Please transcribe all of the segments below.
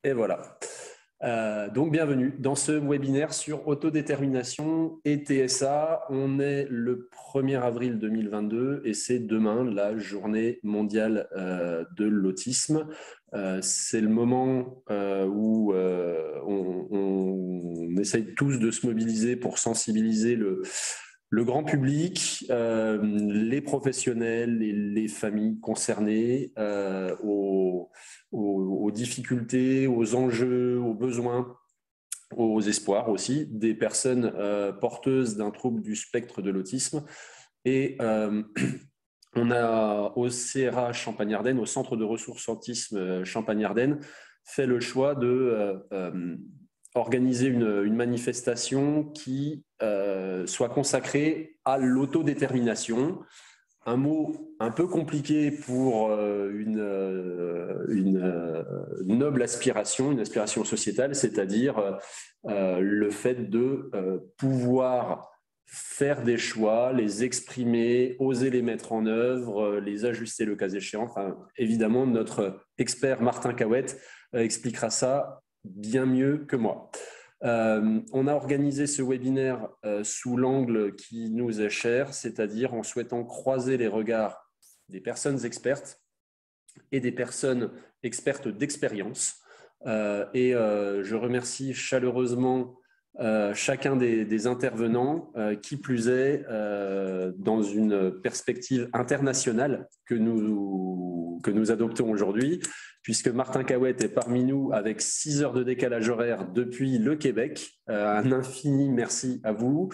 Et voilà. Donc, bienvenue dans ce webinaire sur autodétermination et TSA. On est le 1er avril 2022 et c'est demain la journée mondiale de l'autisme. C'est le moment où on essaye tous de se mobiliser pour sensibiliser le grand public, les professionnels et les familles concernées aux difficultés, aux enjeux, aux besoins, aux espoirs aussi des personnes porteuses d'un trouble du spectre de l'autisme. Et on a au CRA Champagne-Ardenne, au Centre de ressources autisme Champagne-Ardenne, fait le choix de organiser une manifestation qui soit consacrée à l'autodétermination. Un mot un peu compliqué pour une noble aspiration, une aspiration sociétale, c'est-à-dire le fait de pouvoir faire des choix, les exprimer, oser les mettre en œuvre, les ajuster le cas échéant. Enfin, évidemment, notre expert Martin Cahouette expliquera ça bien mieux que moi. On a organisé ce webinaire sous l'angle qui nous est cher, c'est-à-dire en souhaitant croiser les regards des personnes expertes et des personnes expertes d'expérience. Je remercie chaleureusement chacun des intervenants, qui plus est dans une perspective internationale que nous adoptons aujourd'hui, puisque Martin Cahouette est parmi nous avec 6 heures de décalage horaire depuis le Québec. Un infini merci à vous.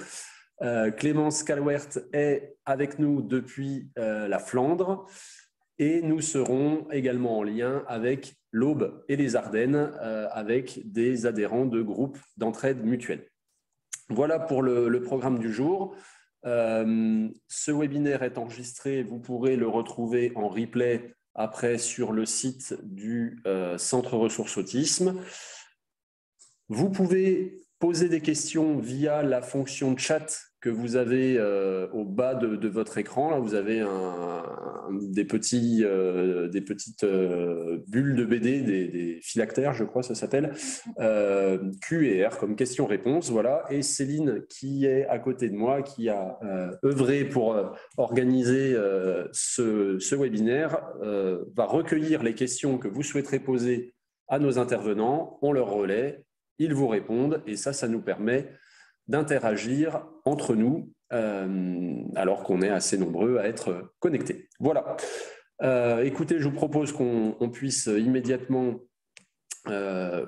Clémence Calwert est avec nous depuis la Flandre. Et nous serons également en lien avec l'Aube et les Ardennes, avec des adhérents de groupes d'entraide mutuelle. Voilà pour le programme du jour. Ce webinaire est enregistré, vous pourrez le retrouver en replay après sur le site du Centre Ressources Autisme. Vous pouvez poser des questions via la fonction chat que vous avez au bas de votre écran. Là, vous avez des petites bulles de BD, des phylactères, je crois, ça s'appelle, Q et R comme question-réponse. Voilà. Et Céline, qui est à côté de moi, qui a œuvré pour organiser ce webinaire, va recueillir les questions que vous souhaiterez poser à nos intervenants. On leur relaie, ils vous répondent et ça nous permet d'interagir entre nous alors qu'on est assez nombreux à être connectés. Voilà. Écoutez, je vous propose qu'on puisse immédiatement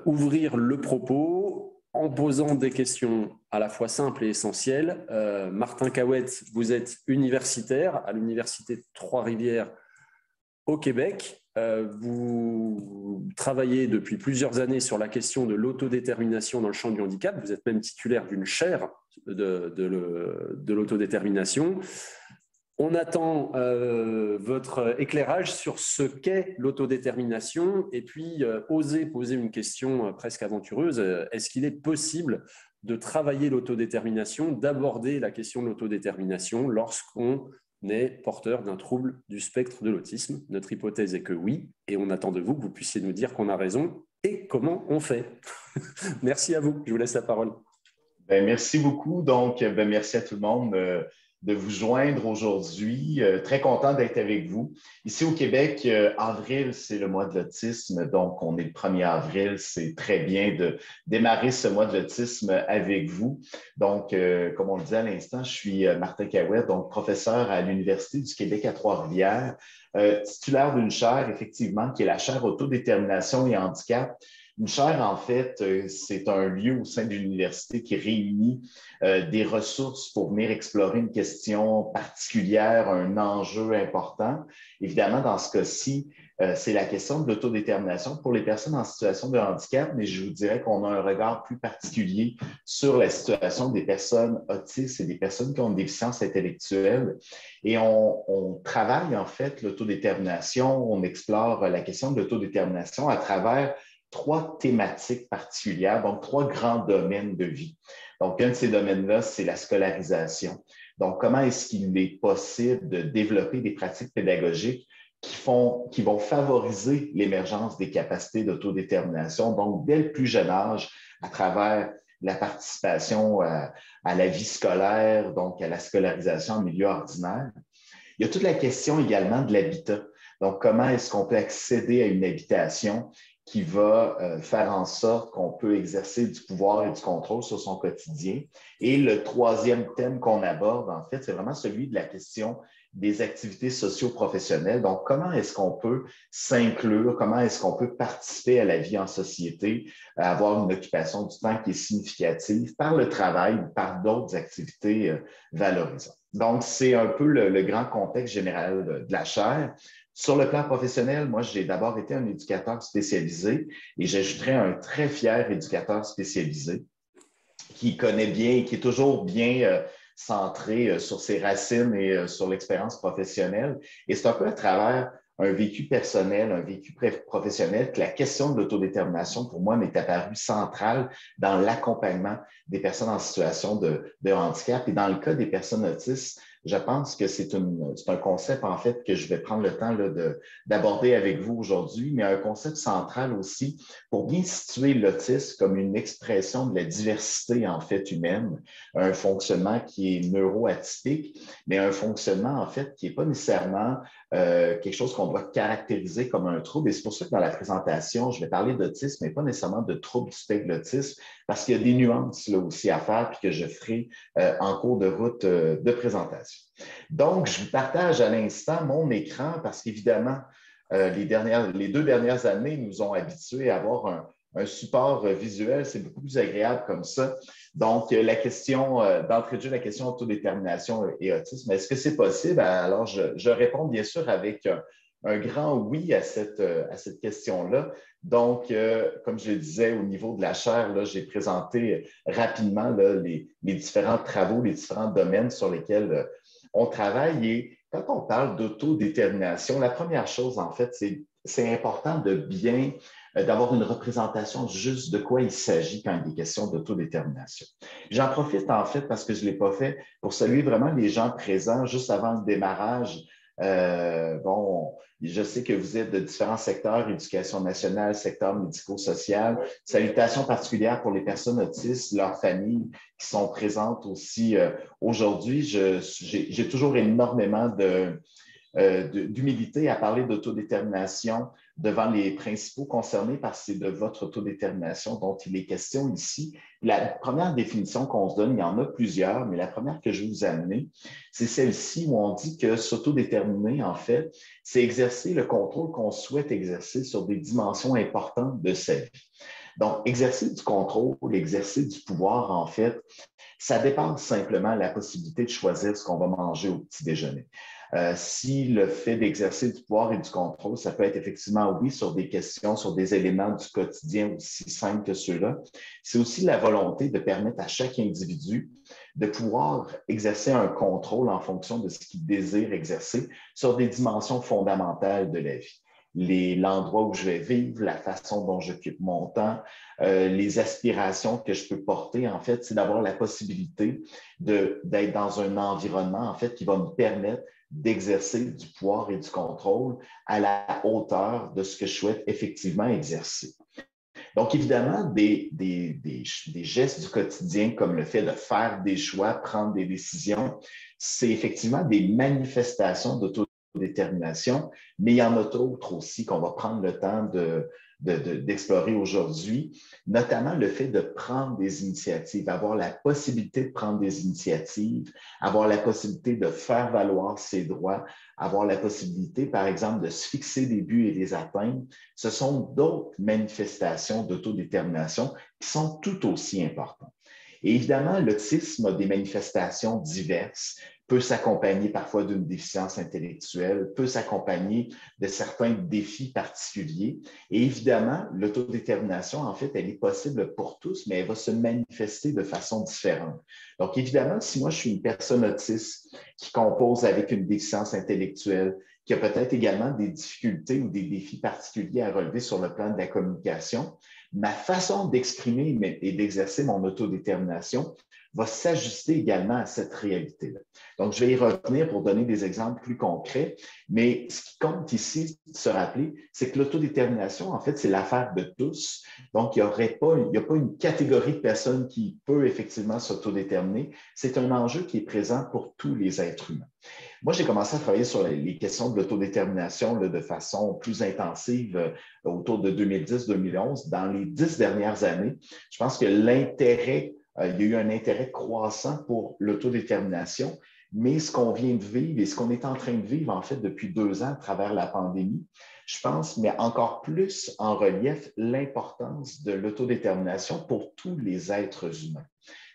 ouvrir le propos en posant des questions à la fois simples et essentielles. Martin Cahouette, vous êtes universitaire à l'Université Trois-Rivières au Québec. Vous travaillez depuis plusieurs années sur la question de l'autodétermination dans le champ du handicap. Vous êtes même titulaire d'une chaire de l'autodétermination. On attend votre éclairage sur ce qu'est l'autodétermination et puis oser poser une question presque aventureuse. Est-ce qu'il est possible de travailler l'autodétermination, d'aborder la question de l'autodétermination lorsqu'on est porteur d'un trouble du spectre de l'autisme? Notre hypothèse est que oui, et on attend de vous que vous puissiez nous dire qu'on a raison et comment on fait. Merci à vous, je vous laisse la parole. Merci beaucoup. Donc, merci à tout le monde de vous joindre aujourd'hui. Très content d'être avec vous. Ici au Québec, avril, c'est le mois de l'autisme. Donc, on est le 1er avril. C'est très bien de démarrer ce mois de l'autisme avec vous. Donc, comme on le disait à l'instant, je suis Martin Cahouette, donc professeur à l'Université du Québec à Trois-Rivières, titulaire d'une chaire, effectivement, qui est la chaire autodétermination et handicap. Une chaire, en fait, c'est un lieu au sein de l'université qui réunit des ressources pour venir explorer une question particulière, un enjeu important. Évidemment, dans ce cas-ci, c'est la question de l'autodétermination pour les personnes en situation de handicap, mais je vous dirais qu'on a un regard plus particulier sur la situation des personnes autistes et des personnes qui ont une déficience intellectuelle. Et on travaille, en fait, l'autodétermination, on explore la question de l'autodétermination à travers 3 thématiques particulières, donc 3 grands domaines de vie. Donc, un de ces domaines-là, c'est la scolarisation. Donc, comment est-ce qu'il est possible de développer des pratiques pédagogiques qui vont favoriser l'émergence des capacités d'autodétermination, donc dès le plus jeune âge, à travers la participation à la vie scolaire, donc à la scolarisation en milieu ordinaire. Il y a toute la question également de l'habitat. Donc, comment est-ce qu'on peut accéder à une habitation qui va faire en sorte qu'on peut exercer du pouvoir et du contrôle sur son quotidien. Et le troisième thème qu'on aborde, en fait, c'est vraiment celui de la question des activités socio-professionnelles. Donc, comment est-ce qu'on peut s'inclure, comment est-ce qu'on peut participer à la vie en société, avoir une occupation du temps qui est significative par le travail ou par d'autres activités valorisantes. Donc, c'est un peu le grand contexte général de la chaire. Sur le plan professionnel, moi, j'ai d'abord été un éducateur spécialisé et j'ajouterais un très fier éducateur spécialisé qui connaît bien et qui est toujours bien centré sur ses racines et sur l'expérience professionnelle. Et c'est un peu à travers un vécu personnel, un vécu professionnel, que la question de l'autodétermination, pour moi, m'est apparue centrale dans l'accompagnement des personnes en situation de handicap. Et dans le cas des personnes autistes, je pense que c'est un concept, en fait, que je vais prendre le temps d'aborder avec vous aujourd'hui, mais un concept central aussi pour bien situer l'autisme comme une expression de la diversité, en fait, humaine, un fonctionnement qui est neuroatypique, mais un fonctionnement, en fait, qui n'est pas nécessairement quelque chose qu'on doit caractériser comme un trouble. Et c'est pour ça que dans la présentation, je vais parler d'autisme, mais pas nécessairement de trouble du spectre de l'autisme, parce qu'il y a des nuances là aussi à faire, puis que je ferai en cours de route de présentation. Donc, je vous partage à l'instant mon écran parce qu'évidemment, les 2 dernières années nous ont habitués à avoir un support visuel. C'est beaucoup plus agréable comme ça. Donc, la question d'entrée de jeu, la question autodétermination et autisme, est-ce que c'est possible? Alors, je réponds bien sûr avec un grand oui à cette question-là. Donc, comme je le disais, au niveau de la chaire, j'ai présenté rapidement les différents travaux, les différents domaines sur lesquels on travaille. Et quand on parle d'autodétermination, la première chose, en fait, c'est important d'avoir une représentation juste de quoi il s'agit quand il est question d'autodétermination. J'en profite, en fait, parce que je ne l'ai pas fait, pour saluer vraiment les gens présents juste avant le démarrage. Je sais que vous êtes de différents secteurs, éducation nationale, secteur médico-social. Salutations particulières pour les personnes autistes, leurs familles qui sont présentes aussi aujourd'hui. J'ai toujours énormément d'humilité à parler d'autodétermination devant les principaux concernés parce que c'est de votre autodétermination dont il est question ici. La première définition qu'on se donne, il y en a plusieurs, mais la première que je vais vous amener, c'est celle-ci où on dit que s'autodéterminer, en fait, c'est exercer le contrôle qu'on souhaite exercer sur des dimensions importantes de sa vie. Donc, exercer du contrôle, exercer du pouvoir, en fait, ça dépasse simplement la possibilité de choisir ce qu'on va manger au petit déjeuner. Si le fait d'exercer du pouvoir et du contrôle, ça peut être effectivement, oui, sur des questions, sur des éléments du quotidien aussi simples que ceux-là, c'est aussi la volonté de permettre à chaque individu de pouvoir exercer un contrôle en fonction de ce qu'il désire exercer sur des dimensions fondamentales de la vie. L'endroit où je vais vivre, la façon dont j'occupe mon temps, les aspirations que je peux porter, en fait, c'est d'avoir la possibilité d'être dans un environnement, en fait, qui va me permettre d'exercer du pouvoir et du contrôle à la hauteur de ce que je souhaite effectivement exercer. Donc, évidemment, des gestes du quotidien comme le fait de faire des choix, prendre des décisions, c'est effectivement des manifestations d'autodétermination, mais il y en a d'autres aussi qu'on va prendre le temps d'explorer aujourd'hui, notamment le fait de prendre des initiatives, avoir la possibilité de prendre des initiatives, avoir la possibilité de faire valoir ses droits, avoir la possibilité, par exemple, de se fixer des buts et les atteindre. Ce sont d'autres manifestations d'autodétermination qui sont tout aussi importantes. Et évidemment, l'autisme a des manifestations diverses, peut s'accompagner parfois d'une déficience intellectuelle, peut s'accompagner de certains défis particuliers. Et évidemment, l'autodétermination, en fait, elle est possible pour tous, mais elle va se manifester de façon différente. Donc, évidemment, si moi, je suis une personne autiste qui compose avec une déficience intellectuelle, qui a peut-être également des difficultés ou des défis particuliers à relever sur le plan de la communication, ma façon d'exprimer et d'exercer mon autodétermination va s'ajuster également à cette réalité-là. Donc, je vais y revenir pour donner des exemples plus concrets, mais ce qui compte ici, de se rappeler, c'est que l'autodétermination, en fait, c'est l'affaire de tous. Donc, il n'y a pas une catégorie de personnes qui peut effectivement s'autodéterminer. C'est un enjeu qui est présent pour tous les êtres humains. Moi, j'ai commencé à travailler sur les questions de l'autodétermination de façon plus intensive autour de 2010-2011. Dans les 10 dernières années, je pense que il y a eu un intérêt croissant pour l'autodétermination, mais ce qu'on vient de vivre et ce qu'on est en train de vivre, en fait, depuis 2 ans à travers la pandémie, je pense, met encore plus en relief l'importance de l'autodétermination pour tous les êtres humains.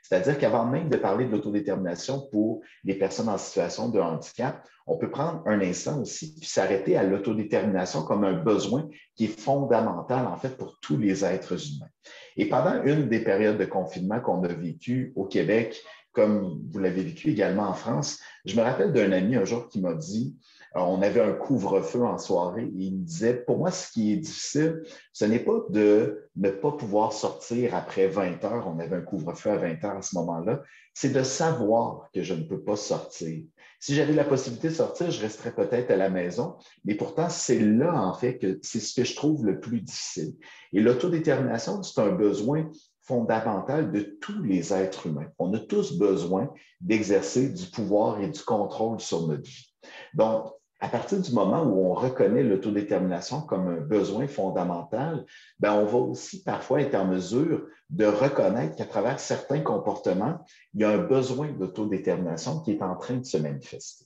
C'est-à-dire qu'avant même de parler de l'autodétermination pour les personnes en situation de handicap, on peut prendre un instant aussi puis s'arrêter à l'autodétermination comme un besoin qui est fondamental, en fait, pour tous les êtres humains. Et pendant une des périodes de confinement qu'on a vécues au Québec, comme vous l'avez vécu également en France, je me rappelle d'un ami un jour qui m'a dit, on avait un couvre-feu en soirée et il me disait, pour moi, ce qui est difficile, ce n'est pas de ne pas pouvoir sortir après 20 heures, on avait un couvre-feu à 20 heures à ce moment-là, c'est de savoir que je ne peux pas sortir. Si j'avais la possibilité de sortir, je resterais peut-être à la maison, mais pourtant, c'est là, en fait, que c'est ce que je trouve le plus difficile. Et l'autodétermination, c'est un besoin fondamental de tous les êtres humains. On a tous besoin d'exercer du pouvoir et du contrôle sur notre vie. Donc, à partir du moment où on reconnaît l'autodétermination comme un besoin fondamental, bien, on va aussi parfois être en mesure de reconnaître qu'à travers certains comportements, il y a un besoin d'autodétermination qui est en train de se manifester.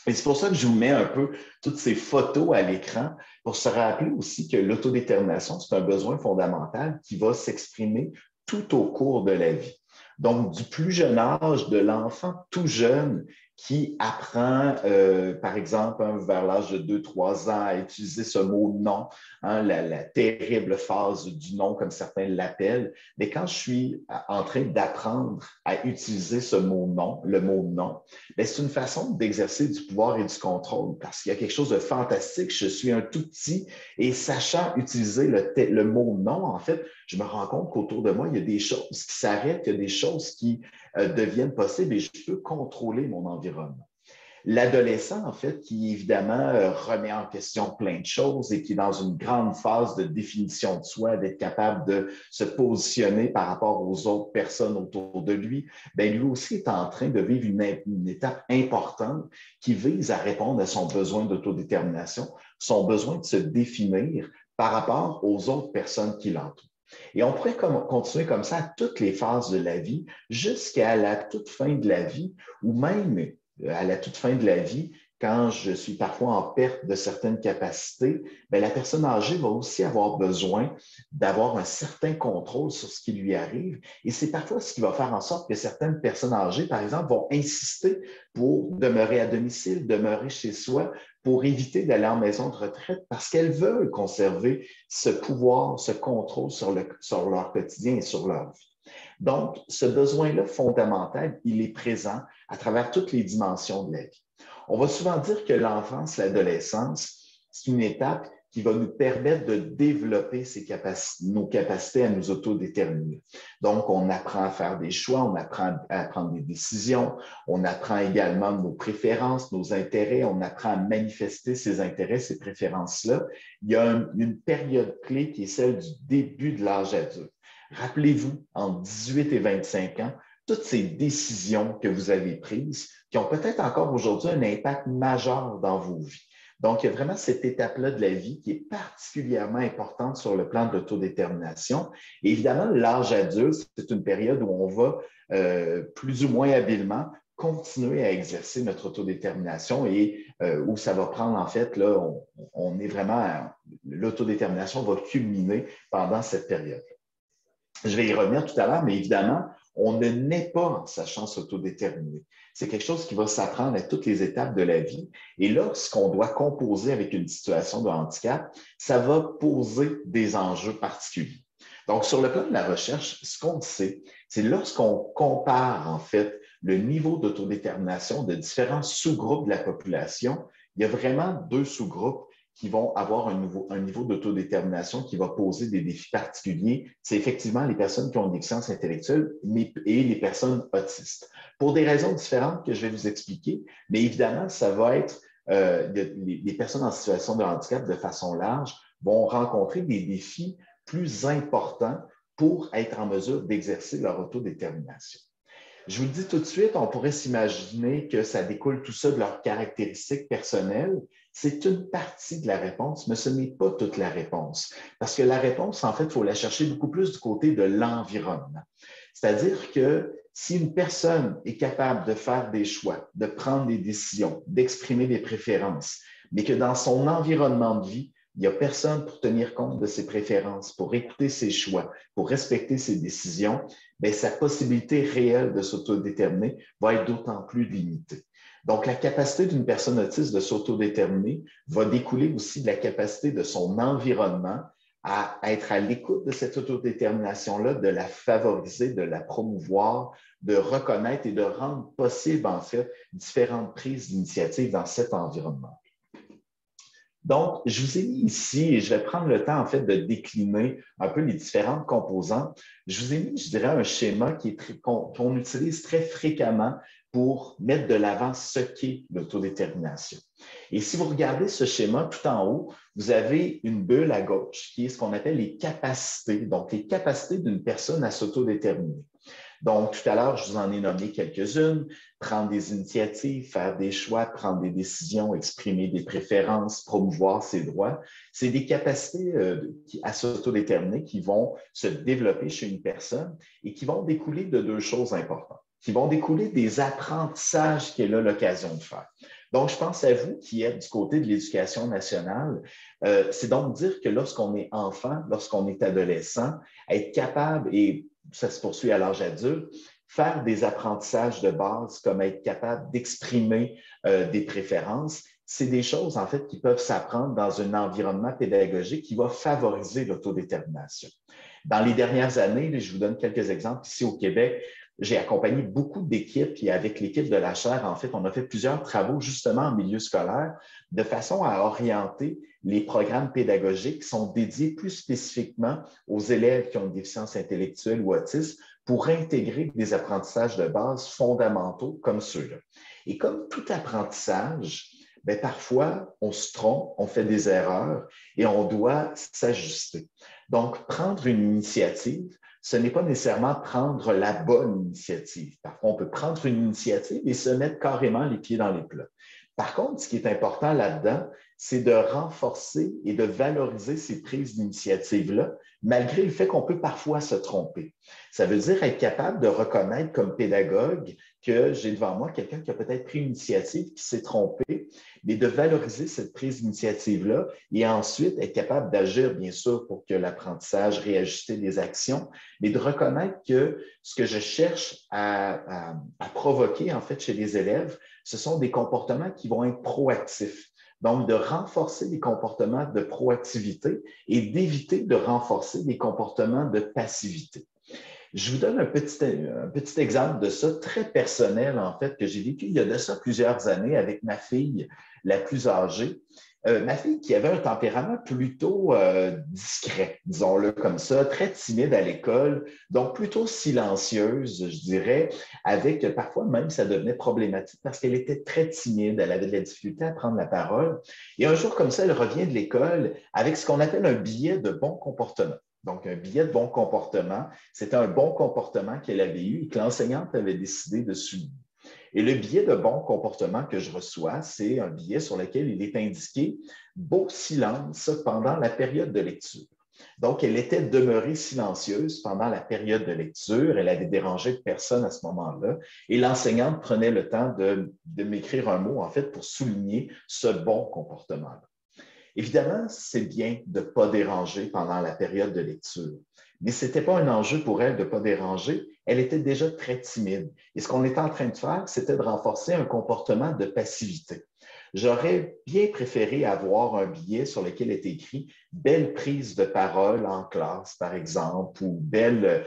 Et c'est pour ça que je vous mets un peu toutes ces photos à l'écran pour se rappeler aussi que l'autodétermination, c'est un besoin fondamental qui va s'exprimer tout au cours de la vie. Donc, du plus jeune âge, de l'enfant tout jeune qui apprend, par exemple, vers l'âge de 2-3 ans à utiliser ce mot non, la terrible phase du non, comme certains l'appellent. Mais quand je suis en train d'apprendre à utiliser ce mot non, le mot non, c'est une façon d'exercer du pouvoir et du contrôle parce qu'il y a quelque chose de fantastique. Je suis un tout petit et sachant utiliser le mot non, en fait, je me rends compte qu'autour de moi, il y a des choses qui s'arrêtent, il y a des choses qui deviennent possibles et je peux contrôler mon environnement. L'adolescent, en fait, qui évidemment remet en question plein de choses et qui est dans une grande phase de définition de soi, d'être capable de se positionner par rapport aux autres personnes autour de lui, bien, lui aussi est en train de vivre une étape importante qui vise à répondre à son besoin d'autodétermination, son besoin de se définir par rapport aux autres personnes qui l'entourent. Et on pourrait continuer comme ça à toutes les phases de la vie, jusqu'à la toute fin de la vie, ou même à la toute fin de la vie, quand je suis parfois en perte de certaines capacités, bien, la personne âgée va aussi avoir besoin d'avoir un certain contrôle sur ce qui lui arrive. Et c'est parfois ce qui va faire en sorte que certaines personnes âgées, par exemple, vont insister pour demeurer à domicile, demeurer chez soi, pour éviter d'aller en maison de retraite parce qu'elles veulent conserver ce pouvoir, ce contrôle sur leur quotidien et sur leur vie. Donc, ce besoin-là fondamental, il est présent à travers toutes les dimensions de la vie. On va souvent dire que l'enfance, l'adolescence, c'est une étape qui va nous permettre de développer nos capacités à nous autodéterminer. Donc, on apprend à faire des choix, on apprend à prendre des décisions, on apprend également nos préférences, nos intérêts, on apprend à manifester ces intérêts, ces préférences-là. Il y a une période clé qui est celle du début de l'âge adulte. Rappelez-vous, entre 18 et 25 ans, toutes ces décisions que vous avez prises qui ont peut-être encore aujourd'hui un impact majeur dans vos vies. Donc, il y a vraiment cette étape-là de la vie qui est particulièrement importante sur le plan de l'autodétermination. Et évidemment, l'âge adulte, c'est une période où on va plus ou moins habilement continuer à exercer notre autodétermination et où ça va prendre, en fait, là, on est vraiment, l'autodétermination va culminer pendant cette période. Je vais y revenir tout à l'heure, mais évidemment, on ne naît pas en sachant s'autodéterminer. C'est quelque chose qui va s'apprendre à toutes les étapes de la vie. Et lorsqu'on doit composer avec une situation de handicap, ça va poser des enjeux particuliers. Donc, sur le plan de la recherche, ce qu'on sait, c'est lorsqu'on compare, en fait, le niveau d'autodétermination de différents sous-groupes de la population, il y a vraiment 2 sous-groupes qui vont avoir un niveau d'autodétermination qui va poser des défis particuliers, c'est effectivement les personnes qui ont une déficience intellectuelle et les personnes autistes. Pour des raisons différentes que je vais vous expliquer, mais évidemment, ça va être les personnes en situation de handicap de façon large vont rencontrer des défis plus importants pour être en mesure d'exercer leur autodétermination. Je vous le dis tout de suite, on pourrait s'imaginer que ça découle tout ça de leurs caractéristiques personnelles. C'est une partie de la réponse, mais ce n'est pas toute la réponse. Parce que la réponse, en fait, il faut la chercher beaucoup plus du côté de l'environnement. C'est-à-dire que si une personne est capable de faire des choix, de prendre des décisions, d'exprimer des préférences, mais que dans son environnement de vie, il n'y a personne pour tenir compte de ses préférences, pour écouter ses choix, pour respecter ses décisions, bien, sa possibilité réelle de s'autodéterminer va être d'autant plus limitée. Donc, la capacité d'une personne autiste de s'autodéterminer va découler aussi de la capacité de son environnement à être à l'écoute de cette autodétermination-là, de la favoriser, de la promouvoir, de reconnaître et de rendre possible, en fait, différentes prises d'initiative dans cet environnement. Donc, je vous ai mis ici, et je vais prendre le temps, en fait, de décliner un peu les différentes composantes. Je vous ai mis, je dirais, un schéma qu'on utilise très fréquemment pour mettre de l'avant ce qu'est l'autodétermination. Et si vous regardez ce schéma tout en haut, vous avez une bulle à gauche qui est ce qu'on appelle les capacités, donc les capacités d'une personne à s'autodéterminer. Donc, tout à l'heure, je vous en ai nommé quelques-unes, prendre des initiatives, faire des choix, prendre des décisions, exprimer des préférences, promouvoir ses droits. C'est des capacités à s'autodéterminer qui vont se développer chez une personne et qui vont découler de deux choses importantes, qui vont découler des apprentissages qu'elle a l'occasion de faire. Donc, je pense à vous qui êtes du côté de l'Éducation nationale. C'est donc dire que lorsqu'on est enfant, lorsqu'on est adolescent, être capable, et ça se poursuit à l'âge adulte, faire des apprentissages de base comme être capable d'exprimer des préférences, c'est des choses en fait qui peuvent s'apprendre dans un environnement pédagogique qui va favoriser l'autodétermination. Dans les dernières années, je vous donne quelques exemples ici au Québec. J'ai accompagné beaucoup d'équipes et avec l'équipe de la chaire, en fait, on a fait plusieurs travaux justement en milieu scolaire de façon à orienter les programmes pédagogiques qui sont dédiés plus spécifiquement aux élèves qui ont une déficience intellectuelle ou autisme pour intégrer des apprentissages de base fondamentaux comme ceux-là. Et comme tout apprentissage, bien, parfois, on se trompe, on fait des erreurs et on doit s'ajuster. Donc, prendre une initiative, ce n'est pas nécessairement prendre la bonne initiative. Parfois, on peut prendre une initiative et se mettre carrément les pieds dans les plats. Par contre, ce qui est important là-dedans, c'est de renforcer et de valoriser ces prises d'initiative-là, malgré le fait qu'on peut parfois se tromper. Ça veut dire être capable de reconnaître comme pédagogue que j'ai devant moi quelqu'un qui a peut-être pris une initiative, qui s'est trompé, mais de valoriser cette prise d'initiative-là et ensuite être capable d'agir, bien sûr, pour que l'apprentissage réajuster les actions, mais de reconnaître que ce que je cherche à provoquer, en fait, chez les élèves, ce sont des comportements qui vont être proactifs. Donc, de renforcer les comportements de proactivité et d'éviter de renforcer les comportements de passivité. Je vous donne un petit exemple de ça, très personnel, en fait, que j'ai vécu il y a de ça plusieurs années avec ma fille la plus âgée. Ma fille qui avait un tempérament plutôt discret, disons-le comme ça, très timide à l'école, donc plutôt silencieuse, je dirais, avec parfois même ça devenait problématique parce qu'elle était très timide, elle avait de la difficulté à prendre la parole. Et un jour comme ça, elle revient de l'école avec ce qu'on appelle un billet de bon comportement. Donc, un billet de bon comportement, c'était un bon comportement qu'elle avait eu et que l'enseignante avait décidé de souligner. Et le billet de bon comportement que je reçois, c'est un billet sur lequel il est indiqué beau silence pendant la période de lecture. Donc, elle était demeurée silencieuse pendant la période de lecture. Elle avait dérangé personne à ce moment-là. Et l'enseignante prenait le temps de m'écrire un mot, en fait, pour souligner ce bon comportement-là. Évidemment, c'est bien de ne pas déranger pendant la période de lecture, mais ce n'était pas un enjeu pour elle de ne pas déranger. Elle était déjà très timide. Et ce qu'on était en train de faire, c'était de renforcer un comportement de passivité. J'aurais bien préféré avoir un billet sur lequel était écrit « Belle prise de parole en classe », par exemple, ou « Belle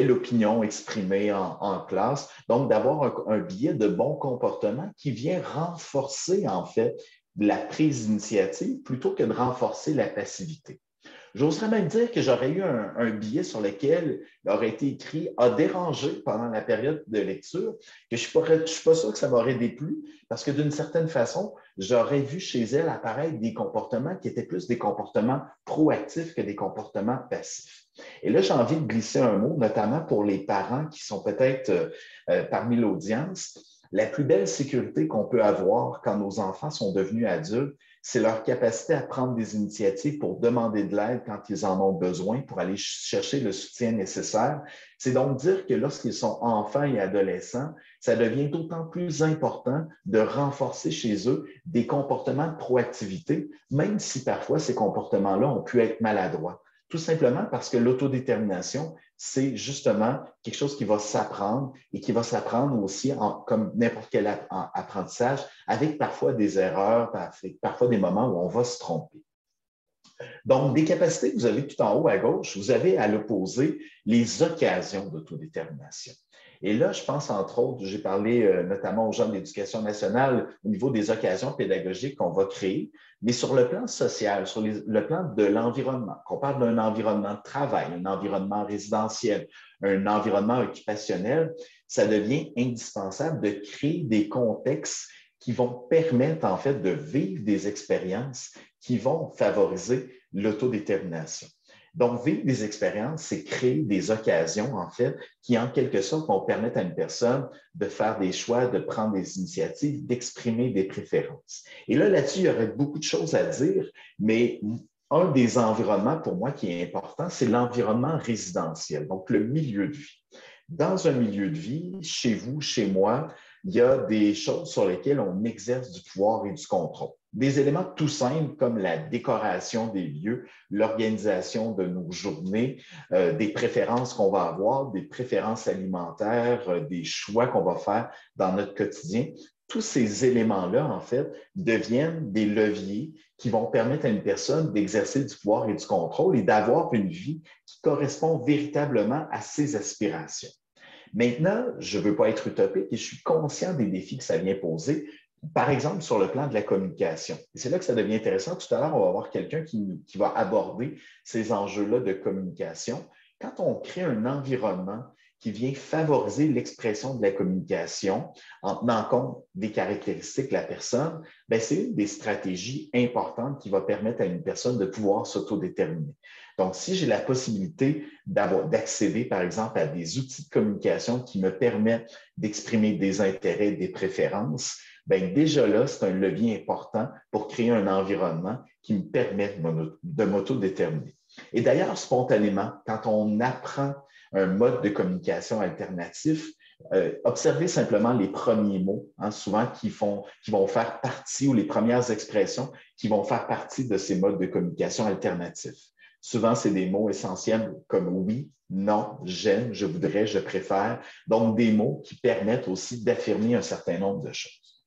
opinion exprimée en classe ». Donc, d'avoir un billet de bon comportement qui vient renforcer, en fait, de la prise d'initiative plutôt que de renforcer la passivité. J'oserais même dire que j'aurais eu un billet sur lequel il aurait été écrit « a dérangé » pendant la période de lecture, que je ne suis pas sûr que ça m'aurait déplu, parce que d'une certaine façon, j'aurais vu chez elle apparaître des comportements qui étaient plus des comportements proactifs que des comportements passifs. Et là, j'ai envie de glisser un mot, notamment pour les parents qui sont peut-être parmi l'audience. La plus belle sécurité qu'on peut avoir quand nos enfants sont devenus adultes, c'est leur capacité à prendre des initiatives pour demander de l'aide quand ils en ont besoin, pour aller chercher le soutien nécessaire. C'est donc dire que lorsqu'ils sont enfants et adolescents, ça devient d'autant plus important de renforcer chez eux des comportements de proactivité, même si parfois ces comportements-là ont pu être maladroits. Tout simplement parce que l'autodétermination, c'est justement quelque chose qui va s'apprendre et qui va s'apprendre aussi comme n'importe quel apprentissage, avec parfois des erreurs, avec parfois des moments où on va se tromper. Donc, des capacités que vous avez tout en haut à gauche, vous avez à l'opposé les occasions d'autodétermination. Et là, je pense entre autres, j'ai parlé notamment aux gens de l'Éducation nationale au niveau des occasions pédagogiques qu'on va créer, mais sur le plan social, sur le plan de l'environnement, qu'on parle d'un environnement de travail, un environnement résidentiel, un environnement occupationnel, ça devient indispensable de créer des contextes qui vont permettre en fait de vivre des expériences qui vont favoriser l'autodétermination. Donc, vivre des expériences, c'est créer des occasions, en fait, qui, en quelque sorte, vont permettre à une personne de faire des choix, de prendre des initiatives, d'exprimer des préférences. Et là-dessus, il y aurait beaucoup de choses à dire, mais un des environnements, pour moi, qui est important, c'est l'environnement résidentiel, donc le milieu de vie. Dans un milieu de vie, chez vous, chez moi, il y a des choses sur lesquelles on exerce du pouvoir et du contrôle. Des éléments tout simples comme la décoration des lieux, l'organisation de nos journées, des préférences qu'on va avoir, des préférences alimentaires, des choix qu'on va faire dans notre quotidien. Tous ces éléments-là, en fait, deviennent des leviers qui vont permettre à une personne d'exercer du pouvoir et du contrôle et d'avoir une vie qui correspond véritablement à ses aspirations. Maintenant, je ne veux pas être utopique et je suis conscient des défis que ça vient poser, par exemple sur le plan de la communication. Et c'est là que ça devient intéressant. Tout à l'heure, on va avoir quelqu'un qui va aborder ces enjeux-là de communication. Quand on crée un environnement qui vient favoriser l'expression de la communication en tenant compte des caractéristiques de la personne, c'est une des stratégies importantes qui va permettre à une personne de pouvoir s'autodéterminer. Donc, si j'ai la possibilité d'accéder, par exemple, à des outils de communication qui me permettent d'exprimer des intérêts, des préférences, déjà là, c'est un levier important pour créer un environnement qui me permette de m'autodéterminer. Et d'ailleurs, spontanément, quand on apprend un mode de communication alternatif, observez simplement les premiers mots, souvent qui vont faire partie, ou les premières expressions qui vont faire partie de ces modes de communication alternatifs. Souvent, c'est des mots essentiels comme oui, non, j'aime, je voudrais, je préfère. Donc, des mots qui permettent aussi d'affirmer un certain nombre de choses.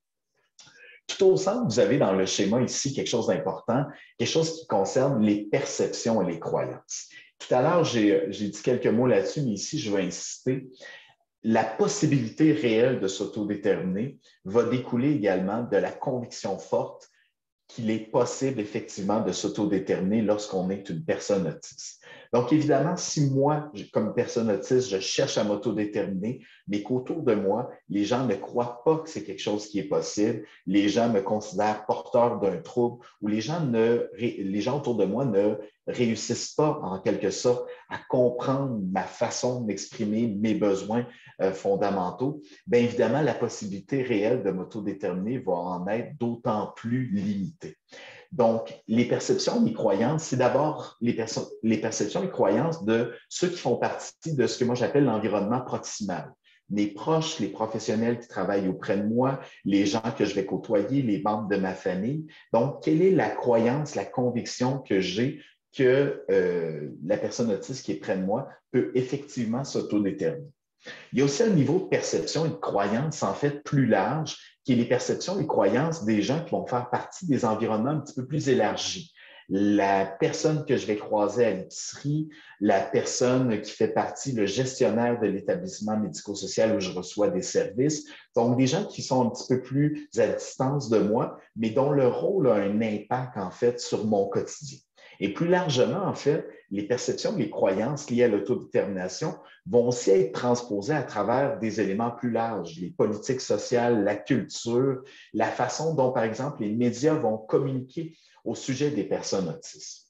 Tout au centre, vous avez dans le schéma ici quelque chose d'important, quelque chose qui concerne les perceptions et les croyances. Tout à l'heure, j'ai dit quelques mots là-dessus, mais ici, je vais insister. La possibilité réelle de s'autodéterminer va découler également de la conviction forte qu'il est possible effectivement de s'autodéterminer lorsqu'on est une personne autiste. Donc, évidemment, si moi, comme personne autiste, je cherche à m'autodéterminer, mais qu'autour de moi, les gens ne croient pas que c'est quelque chose qui est possible, les gens me considèrent porteur d'un trouble, ou les gens autour de moi ne réussissent pas, en quelque sorte, à comprendre ma façon d'exprimer mes besoins fondamentaux, bien évidemment, la possibilité réelle de m'autodéterminer va en être d'autant plus limitée. Donc, les perceptions, les croyances, c'est d'abord les perceptions et croyances de ceux qui font partie de ce que moi j'appelle l'environnement proximal. Mes proches, les professionnels qui travaillent auprès de moi, les gens que je vais côtoyer, les membres de ma famille. Donc, quelle est la croyance, la conviction que j'ai que la personne autiste qui est près de moi peut effectivement s'autodéterminer? Il y a aussi un niveau de perception et de croyance, en fait, plus large, qui est les perceptions et croyances des gens qui vont faire partie des environnements un petit peu plus élargis. la personne que je vais croiser à l'épicerie, la personne qui fait partie, le gestionnaire de l'établissement médico-social où je reçois des services. Donc, des gens qui sont un petit peu plus à distance de moi, mais dont le rôle a un impact, en fait, sur mon quotidien. Et plus largement, en fait, les perceptions, les croyances liées à l'autodétermination vont aussi être transposées à travers des éléments plus larges, les politiques sociales, la culture, la façon dont, par exemple, les médias vont communiquer au sujet des personnes autistes.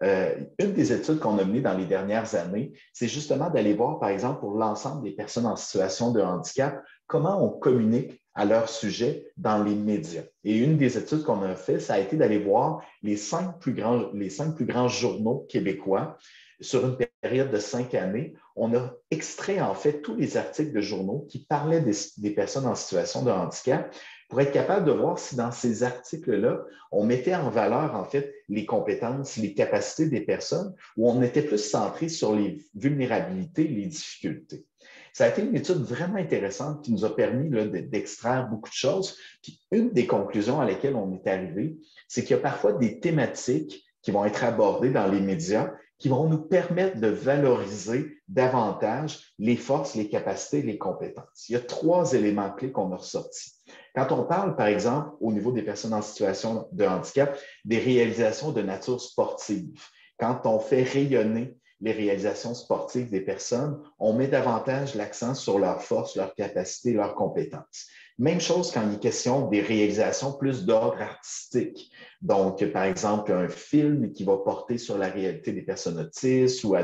Une des études qu'on a menées dans les dernières années, c'est justement d'aller voir, par exemple, pour l'ensemble des personnes en situation de handicap, comment on communique à leur sujet dans les médias. Et une des études qu'on a fait, ça a été d'aller voir les cinq plus grands journaux québécois sur une période de 5 années. On a extrait en fait tous les articles de journaux qui parlaient des personnes en situation de handicap pour être capable de voir si dans ces articles-là, on mettait en valeur en fait les compétences, les capacités des personnes, ou on était plus centré sur les vulnérabilités, les difficultés. Ça a été une étude vraiment intéressante qui nous a permis d'extraire beaucoup de choses. Puis une des conclusions à laquelle on est arrivé, c'est qu'il y a parfois des thématiques qui vont être abordées dans les médias qui vont nous permettre de valoriser davantage les forces, les capacités, les compétences. Il y a 3 éléments clés qu'on a ressortis. Quand on parle, par exemple, au niveau des personnes en situation de handicap, des réalisations de nature sportive, quand on fait rayonner les réalisations sportives des personnes, on met davantage l'accent sur leurs forces, leurs capacités, leurs compétences. Même chose quand il est question des réalisations plus d'ordre artistique. Donc, par exemple, un film qui va porter sur la réalité des personnes autistes ou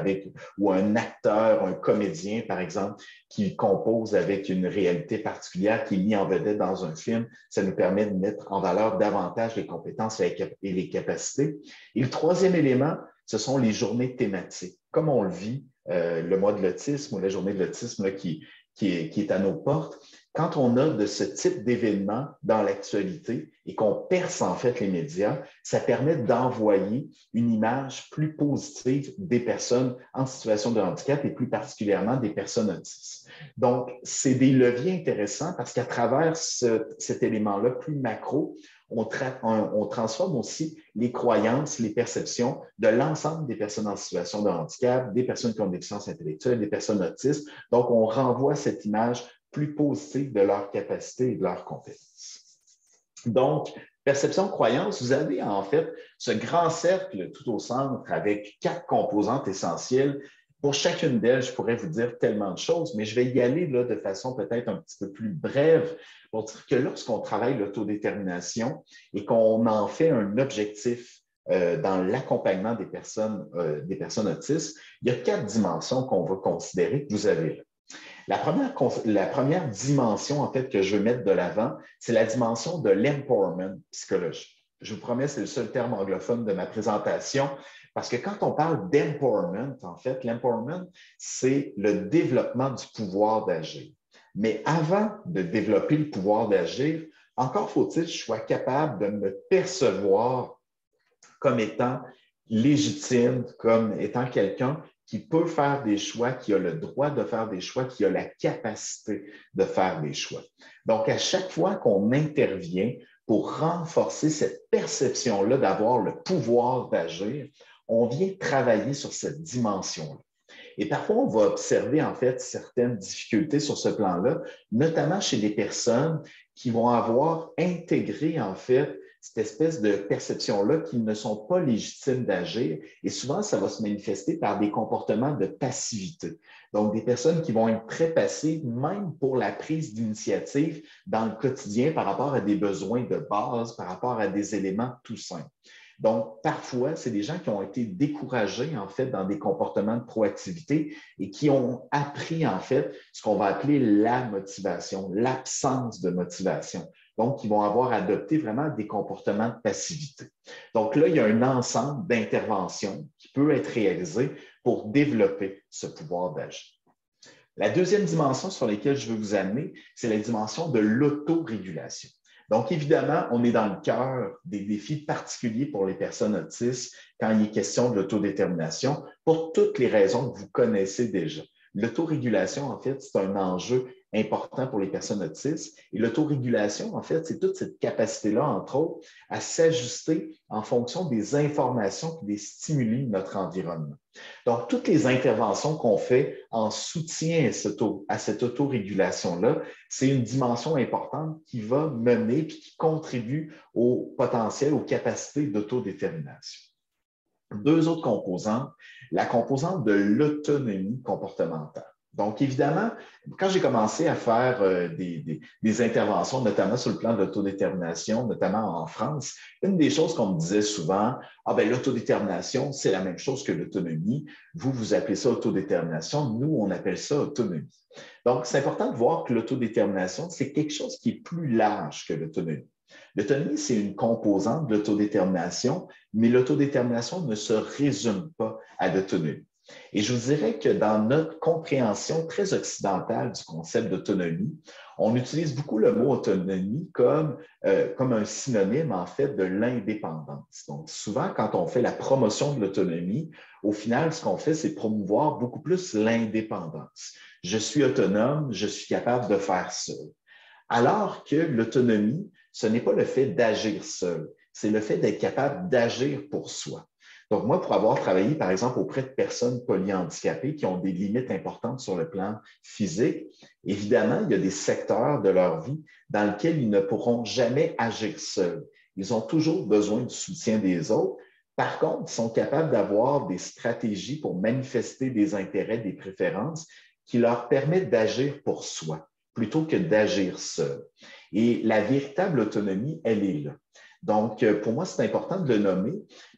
un acteur, un comédien, par exemple, qui compose avec une réalité particulière qui est mis en vedette dans un film, ça nous permet de mettre en valeur davantage les compétences et les capacités. Et le troisième élément, ce sont les journées thématiques. Comme on le vit, le mois de l'autisme ou la journée de l'autisme qui est à nos portes, quand on a de ce type d'événements dans l'actualité et qu'on perce en fait les médias, ça permet d'envoyer une image plus positive des personnes en situation de handicap et plus particulièrement des personnes autistes. Donc, c'est des leviers intéressants parce qu'à travers cet élément-là plus macro, on transforme aussi les croyances, les perceptions de l'ensemble des personnes en situation de handicap, des personnes qui ont des déficiences intellectuelles, des personnes autistes. Donc, on renvoie cette image plus positive de leurs capacités et de leurs compétences. Donc, perception, croyance, vous avez en fait ce grand cercle tout au centre avec 4 composantes essentielles. Pour chacune d'elles, je pourrais vous dire tellement de choses, mais je vais y aller là, de façon peut-être un petit peu plus brève pour dire que lorsqu'on travaille l'autodétermination et qu'on en fait un objectif dans l'accompagnement des personnes autistes, il y a 4 dimensions qu'on va considérer que vous avez là. La première dimension, en fait, que je veux mettre de l'avant, c'est la dimension de l'empowerment psychologique. Je vous promets, c'est le seul terme anglophone de ma présentation, parce que quand on parle d'empowerment, en fait, l'empowerment, c'est le développement du pouvoir d'agir. Mais avant de développer le pouvoir d'agir, encore faut-il que je sois capable de me percevoir comme étant légitime, comme étant quelqu'un qui peut faire des choix, qui a le droit de faire des choix, qui a la capacité de faire des choix. Donc, à chaque fois qu'on intervient pour renforcer cette perception-là d'avoir le pouvoir d'agir, on vient travailler sur cette dimension-là. Et parfois, on va observer en fait certaines difficultés sur ce plan-là, notamment chez des personnes qui vont avoir intégré en fait cette espèce de perception-là qu'ils ne sont pas légitimes d'agir. Et souvent, ça va se manifester par des comportements de passivité. Donc, des personnes qui vont être très passives, même pour la prise d'initiative dans le quotidien par rapport à des besoins de base, par rapport à des éléments tout simples. Donc, parfois, c'est des gens qui ont été découragés, en fait, dans des comportements de proactivité et qui ont appris, en fait, ce qu'on va appeler la motivation, l'absence de motivation. Donc, ils vont avoir adopté vraiment des comportements de passivité. Donc là, il y a un ensemble d'interventions qui peut être réalisé pour développer ce pouvoir d'agir. La deuxième dimension sur laquelle je veux vous amener, c'est la dimension de l'autorégulation. Donc, évidemment, on est dans le cœur des défis particuliers pour les personnes autistes quand il est question de l'autodétermination, pour toutes les raisons que vous connaissez déjà. L'autorégulation, en fait, c'est un enjeu important pour les personnes autistes. Et l'autorégulation, en fait, c'est toute cette capacité-là, entre autres, à s'ajuster en fonction des informations et des stimuli de notre environnement. Donc, toutes les interventions qu'on fait en soutien à cette autorégulation-là, c'est une dimension importante qui va mener et qui contribue au potentiel, aux capacités d'autodétermination. Deux autres composantes, la composante de l'autonomie comportementale. Donc, évidemment, quand j'ai commencé à faire des interventions, notamment sur le plan de l'autodétermination, notamment en France, une des choses qu'on me disait souvent, ah ben l'autodétermination, c'est la même chose que l'autonomie. Vous, vous appelez ça autodétermination. Nous, on appelle ça autonomie. Donc, c'est important de voir que l'autodétermination, c'est quelque chose qui est plus large que l'autonomie. L'autonomie, c'est une composante de l'autodétermination, mais l'autodétermination ne se résume pas à l'autonomie. Et je vous dirais que dans notre compréhension très occidentale du concept d'autonomie, on utilise beaucoup le mot autonomie comme un synonyme, en fait, de l'indépendance. Donc, souvent, quand on fait la promotion de l'autonomie, au final, ce qu'on fait, c'est promouvoir beaucoup plus l'indépendance. Je suis autonome, je suis capable de faire ça. Alors que l'autonomie, ce n'est pas le fait d'agir seul, c'est le fait d'être capable d'agir pour soi. Donc, moi, pour avoir travaillé, par exemple, auprès de personnes polyhandicapées qui ont des limites importantes sur le plan physique, évidemment, il y a des secteurs de leur vie dans lesquels ils ne pourront jamais agir seuls. Ils ont toujours besoin du soutien des autres. Par contre, ils sont capables d'avoir des stratégies pour manifester des intérêts, des préférences qui leur permettent d'agir pour soi plutôt que d'agir seul. Et la véritable autonomie, elle est là. Donc, pour moi, c'est important de le nommer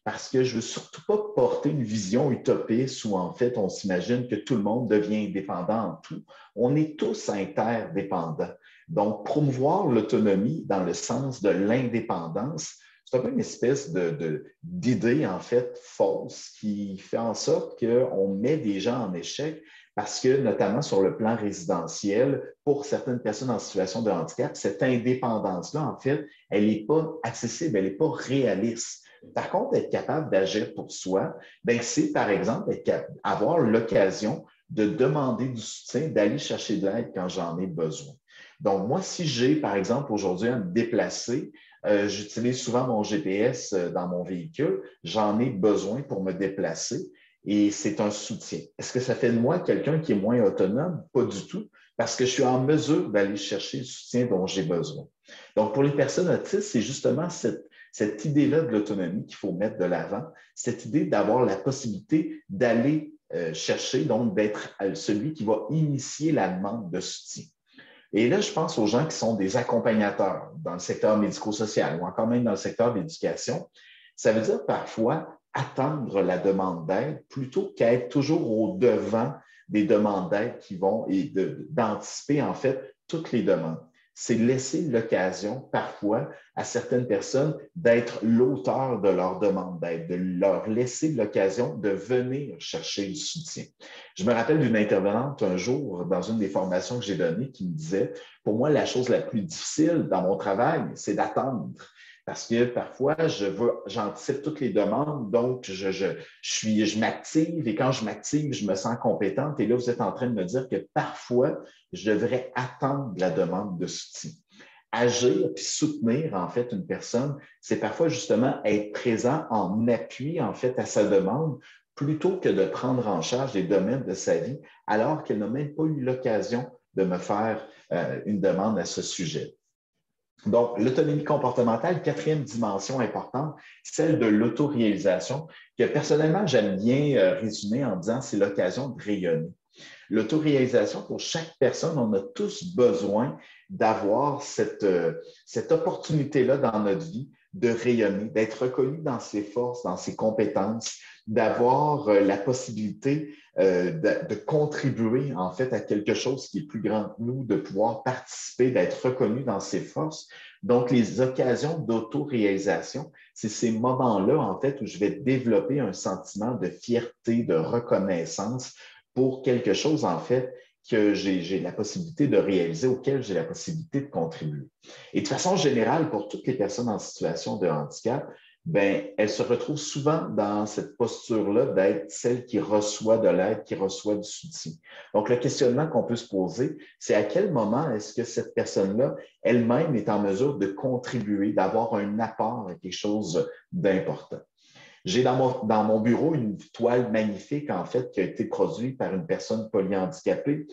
parce que je ne veux surtout pas porter une vision utopiste où, en fait, on s'imagine que tout le monde devient indépendant en tout. On est tous interdépendants. Donc, promouvoir l'autonomie dans le sens de l'indépendance, c'est un peu une espèce d'idée, en fait, fausse qui fait en sorte qu'on met des gens en échec parce que, notamment sur le plan résidentiel, pour certaines personnes en situation de handicap, cette indépendance-là, en fait, elle n'est pas accessible, elle n'est pas réaliste. Par contre, être capable d'agir pour soi, c'est, par exemple, avoir l'occasion de demander du soutien, d'aller chercher de l'aide quand j'en ai besoin. Donc, moi, si j'ai, par exemple, aujourd'hui à me déplacer, j'utilise souvent mon GPS dans mon véhicule, j'en ai besoin pour me déplacer. Et c'est un soutien. Est-ce que ça fait de moi quelqu'un qui est moins autonome? Pas du tout, parce que je suis en mesure d'aller chercher le soutien dont j'ai besoin. Donc, pour les personnes autistes, c'est justement cette idée-là de l'autonomie qu'il faut mettre de l'avant, cette idée d'avoir la possibilité d'aller chercher, donc d'être celui qui va initier la demande de soutien. Et là, je pense aux gens qui sont des accompagnateurs dans le secteur médico-social ou encore même dans le secteur de l'éducation. Ça veut dire parfois attendre la demande d'aide plutôt qu'être toujours au devant des demandes d'aide qui vont et d'anticiper en fait toutes les demandes. C'est laisser l'occasion parfois à certaines personnes d'être l'auteur de leur demande d'aide, de leur laisser l'occasion de venir chercher le soutien. Je me rappelle d'une intervenante un jour dans une des formations que j'ai données qui me disait, pour moi, la chose la plus difficile dans mon travail, c'est d'attendre. Parce que parfois, j'anticipe toutes les demandes, donc je m'active et quand je m'active, je me sens compétente. Et là, vous êtes en train de me dire que parfois, je devrais attendre la demande de soutien. Agir puis soutenir, en fait, une personne, c'est parfois justement être présent en appui, en fait, à sa demande, plutôt que de prendre en charge des domaines de sa vie, alors qu'elle n'a même pas eu l'occasion de me faire une demande à ce sujet. Donc, l'autonomie comportementale, quatrième dimension importante, celle de l'autoréalisation, que personnellement, j'aime bien résumer en disant c'est l'occasion de rayonner. L'autoréalisation, pour chaque personne, on a tous besoin d'avoir cette opportunité-là dans notre vie de rayonner, d'être reconnu dans ses forces, dans ses compétences, d'avoir la possibilité de contribuer en fait à quelque chose qui est plus grand que nous, de pouvoir participer, d'être reconnu dans ses forces. Donc, les occasions d'autoréalisation, c'est ces moments-là en fait où je vais développer un sentiment de fierté, de reconnaissance pour quelque chose en fait que j'ai la possibilité de réaliser, auquel j'ai la possibilité de contribuer. Et de façon générale, pour toutes les personnes en situation de handicap, ben, elle se retrouve souvent dans cette posture-là d'être celle qui reçoit de l'aide, qui reçoit du soutien. Donc, le questionnement qu'on peut se poser, c'est à quel moment est-ce que cette personne-là elle-même est en mesure de contribuer, d'avoir un apport à quelque chose d'important. J'ai dans mon bureau une toile magnifique, en fait, qui a été produite par une personne polyhandicapée.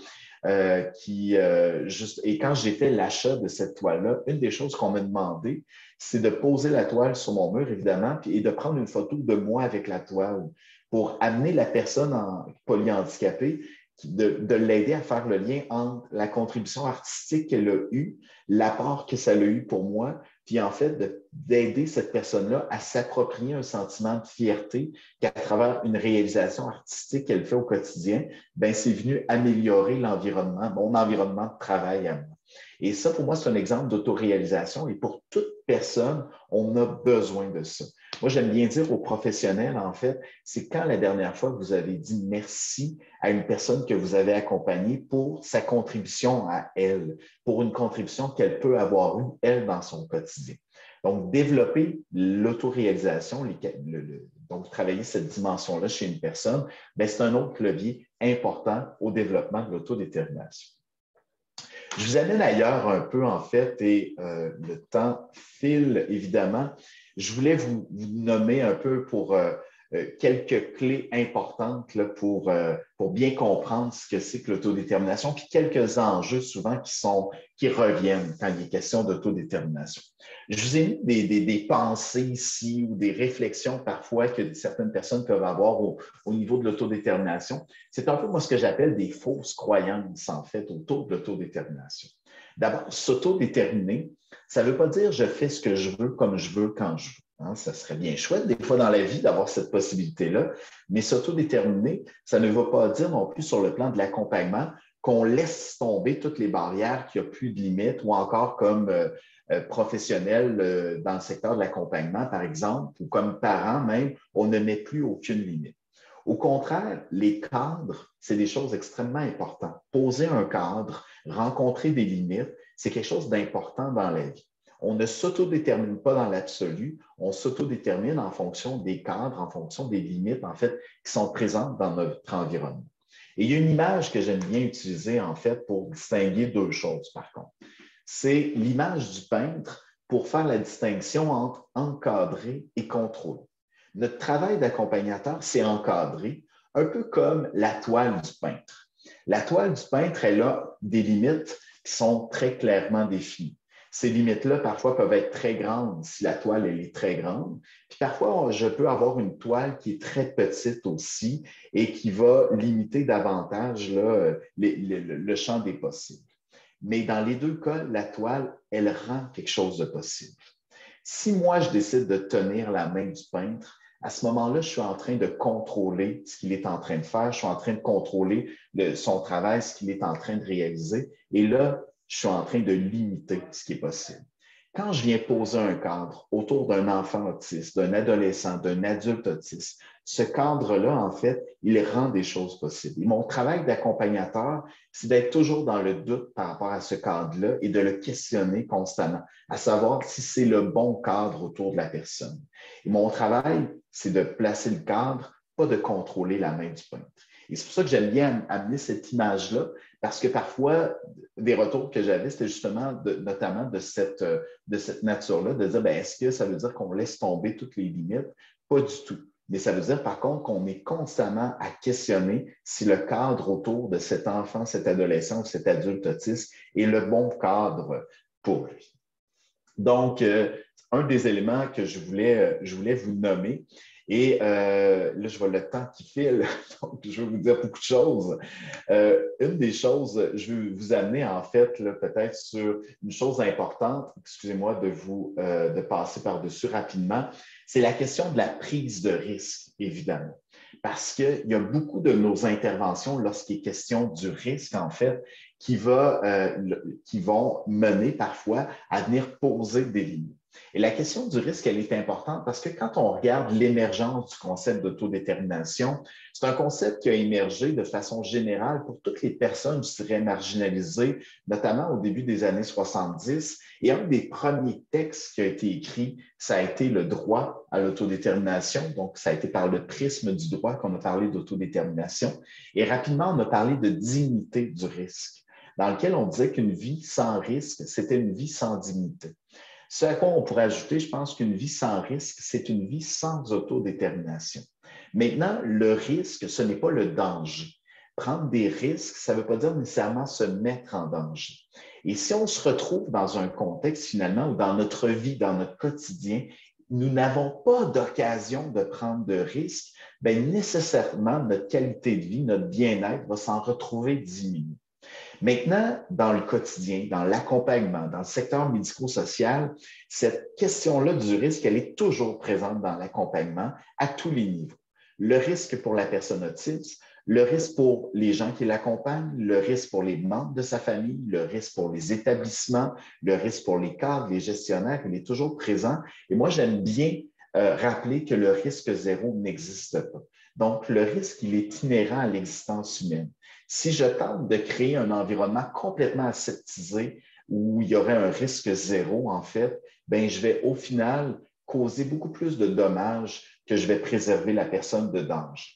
Et quand j'ai fait l'achat de cette toile-là, une des choses qu'on m'a demandé, c'est de poser la toile sur mon mur, évidemment, et de prendre une photo de moi avec la toile pour amener la personne polyhandicapée, de l'aider à faire le lien entre la contribution artistique qu'elle a eue, l'apport que ça a eu pour moi, puis en fait, d'aider cette personne-là à s'approprier un sentiment de fierté qu'à travers une réalisation artistique qu'elle fait au quotidien, ben, c'est venu améliorer l'environnement, mon environnement de travail à moi. Et ça, pour moi, c'est un exemple d'autoréalisation. Et pour toute personne, on a besoin de ça. Moi, j'aime bien dire aux professionnels, en fait, c'est quand la dernière fois que vous avez dit merci à une personne que vous avez accompagnée pour sa contribution à elle, pour une contribution qu'elle peut avoir eue, elle, dans son quotidien. Donc, développer l'autoréalisation, donc travailler cette dimension-là chez une personne, c'est un autre levier important au développement de l'autodétermination. Je vous amène ailleurs un peu, en fait, et le temps file, évidemment. Je voulais vous nommer un peu pour quelques clés importantes là, pour bien comprendre ce que c'est que l'autodétermination, puis quelques enjeux souvent qui reviennent quand il est question d'autodétermination. Je vous ai mis des pensées ici ou des réflexions parfois que certaines personnes peuvent avoir au niveau de l'autodétermination. C'est un peu moi ce que j'appelle des fausses croyances, en fait, autour de l'autodétermination. D'abord, s'autodéterminer, ça ne veut pas dire je fais ce que je veux comme je veux quand je veux. Hein, ça serait bien chouette des fois dans la vie d'avoir cette possibilité-là, mais s'autodéterminer, ça ne veut pas dire non plus sur le plan de l'accompagnement qu'on laisse tomber toutes les barrières, qu'il n'y a plus de limites, ou encore comme professionnel dans le secteur de l'accompagnement, par exemple, ou comme parent même, on ne met plus aucune limite. Au contraire, les cadres, c'est des choses extrêmement importantes. Poser un cadre, rencontrer des limites, c'est quelque chose d'important dans la vie. On ne s'autodétermine pas dans l'absolu, on s'autodétermine en fonction des cadres, en fonction des limites, en fait, qui sont présentes dans notre environnement. Et il y a une image que j'aime bien utiliser, en fait, pour distinguer deux choses, par contre. C'est l'image du peintre pour faire la distinction entre encadrer et contrôler. Notre travail d'accompagnateur, c'est encadrer, un peu comme la toile du peintre. La toile du peintre, elle a des limites qui sont très clairement définies. Ces limites-là, parfois, peuvent être très grandes si la toile, elle est très grande. Puis parfois, je peux avoir une toile qui est très petite aussi et qui va limiter davantage là, le champ des possibles. Mais dans les deux cas, la toile, elle rend quelque chose de possible. Si moi, je décide de tenir la main du peintre, à ce moment-là, je suis en train de contrôler ce qu'il est en train de faire, je suis en train de contrôler son travail, ce qu'il est en train de réaliser. Et là, je suis en train de limiter ce qui est possible. Quand je viens poser un cadre autour d'un enfant autiste, d'un adolescent, d'un adulte autiste, ce cadre-là, en fait, il rend des choses possibles. Et mon travail d'accompagnateur, c'est d'être toujours dans le doute par rapport à ce cadre-là et de le questionner constamment, à savoir si c'est le bon cadre autour de la personne. Et mon travail, c'est de placer le cadre, pas de contrôler la main du peintre. Et c'est pour ça que j'aime bien amener cette image-là, parce que parfois, des retours que j'avais, c'était justement notamment de cette nature-là, de dire, est-ce que ça veut dire qu'on laisse tomber toutes les limites? Pas du tout. Mais ça veut dire, par contre, qu'on est constamment à questionner si le cadre autour de cet enfant, cet adolescent ou cet adulte autiste est le bon cadre pour lui. Donc, un des éléments que je voulais vous nommer, et là, je vois le temps qui file, donc je vais vous dire beaucoup de choses. Une des choses, je vais vous amener en fait peut-être sur une chose importante, excusez-moi de passer par-dessus rapidement, c'est la question de la prise de risque, évidemment. Parce qu'il y a beaucoup de nos interventions lorsqu'il est question du risque, en fait, qui vont mener parfois à venir poser des limites. Et la question du risque, elle est importante parce que quand on regarde l'émergence du concept d'autodétermination, c'est un concept qui a émergé de façon générale pour toutes les personnes, je dirais, marginalisées, notamment au début des années 70. Et un des premiers textes qui a été écrit, ça a été le droit à l'autodétermination. Donc, ça a été par le prisme du droit qu'on a parlé d'autodétermination. Et rapidement, on a parlé de dignité du risque, dans lequel on disait qu'une vie sans risque, c'était une vie sans dignité. Ce à quoi on pourrait ajouter, je pense qu'une vie sans risque, c'est une vie sans autodétermination. Maintenant, le risque, ce n'est pas le danger. Prendre des risques, ça ne veut pas dire nécessairement se mettre en danger. Et si on se retrouve dans un contexte finalement où dans notre vie, dans notre quotidien, nous n'avons pas d'occasion de prendre de risques, bien nécessairement notre qualité de vie, notre bien-être va s'en retrouver diminué. Maintenant, dans le quotidien, dans l'accompagnement, dans le secteur médico-social, cette question-là du risque, elle est toujours présente dans l'accompagnement à tous les niveaux. Le risque pour la personne autiste, le risque pour les gens qui l'accompagnent, le risque pour les membres de sa famille, le risque pour les établissements, le risque pour les cadres, les gestionnaires, il est toujours présent. Et moi, j'aime bien rappeler que le risque zéro n'existe pas. Donc, le risque, il est inhérent à l'existence humaine. Si je tente de créer un environnement complètement aseptisé où il y aurait un risque zéro, en fait, bien, je vais au final causer beaucoup plus de dommages que je vais préserver la personne de danger.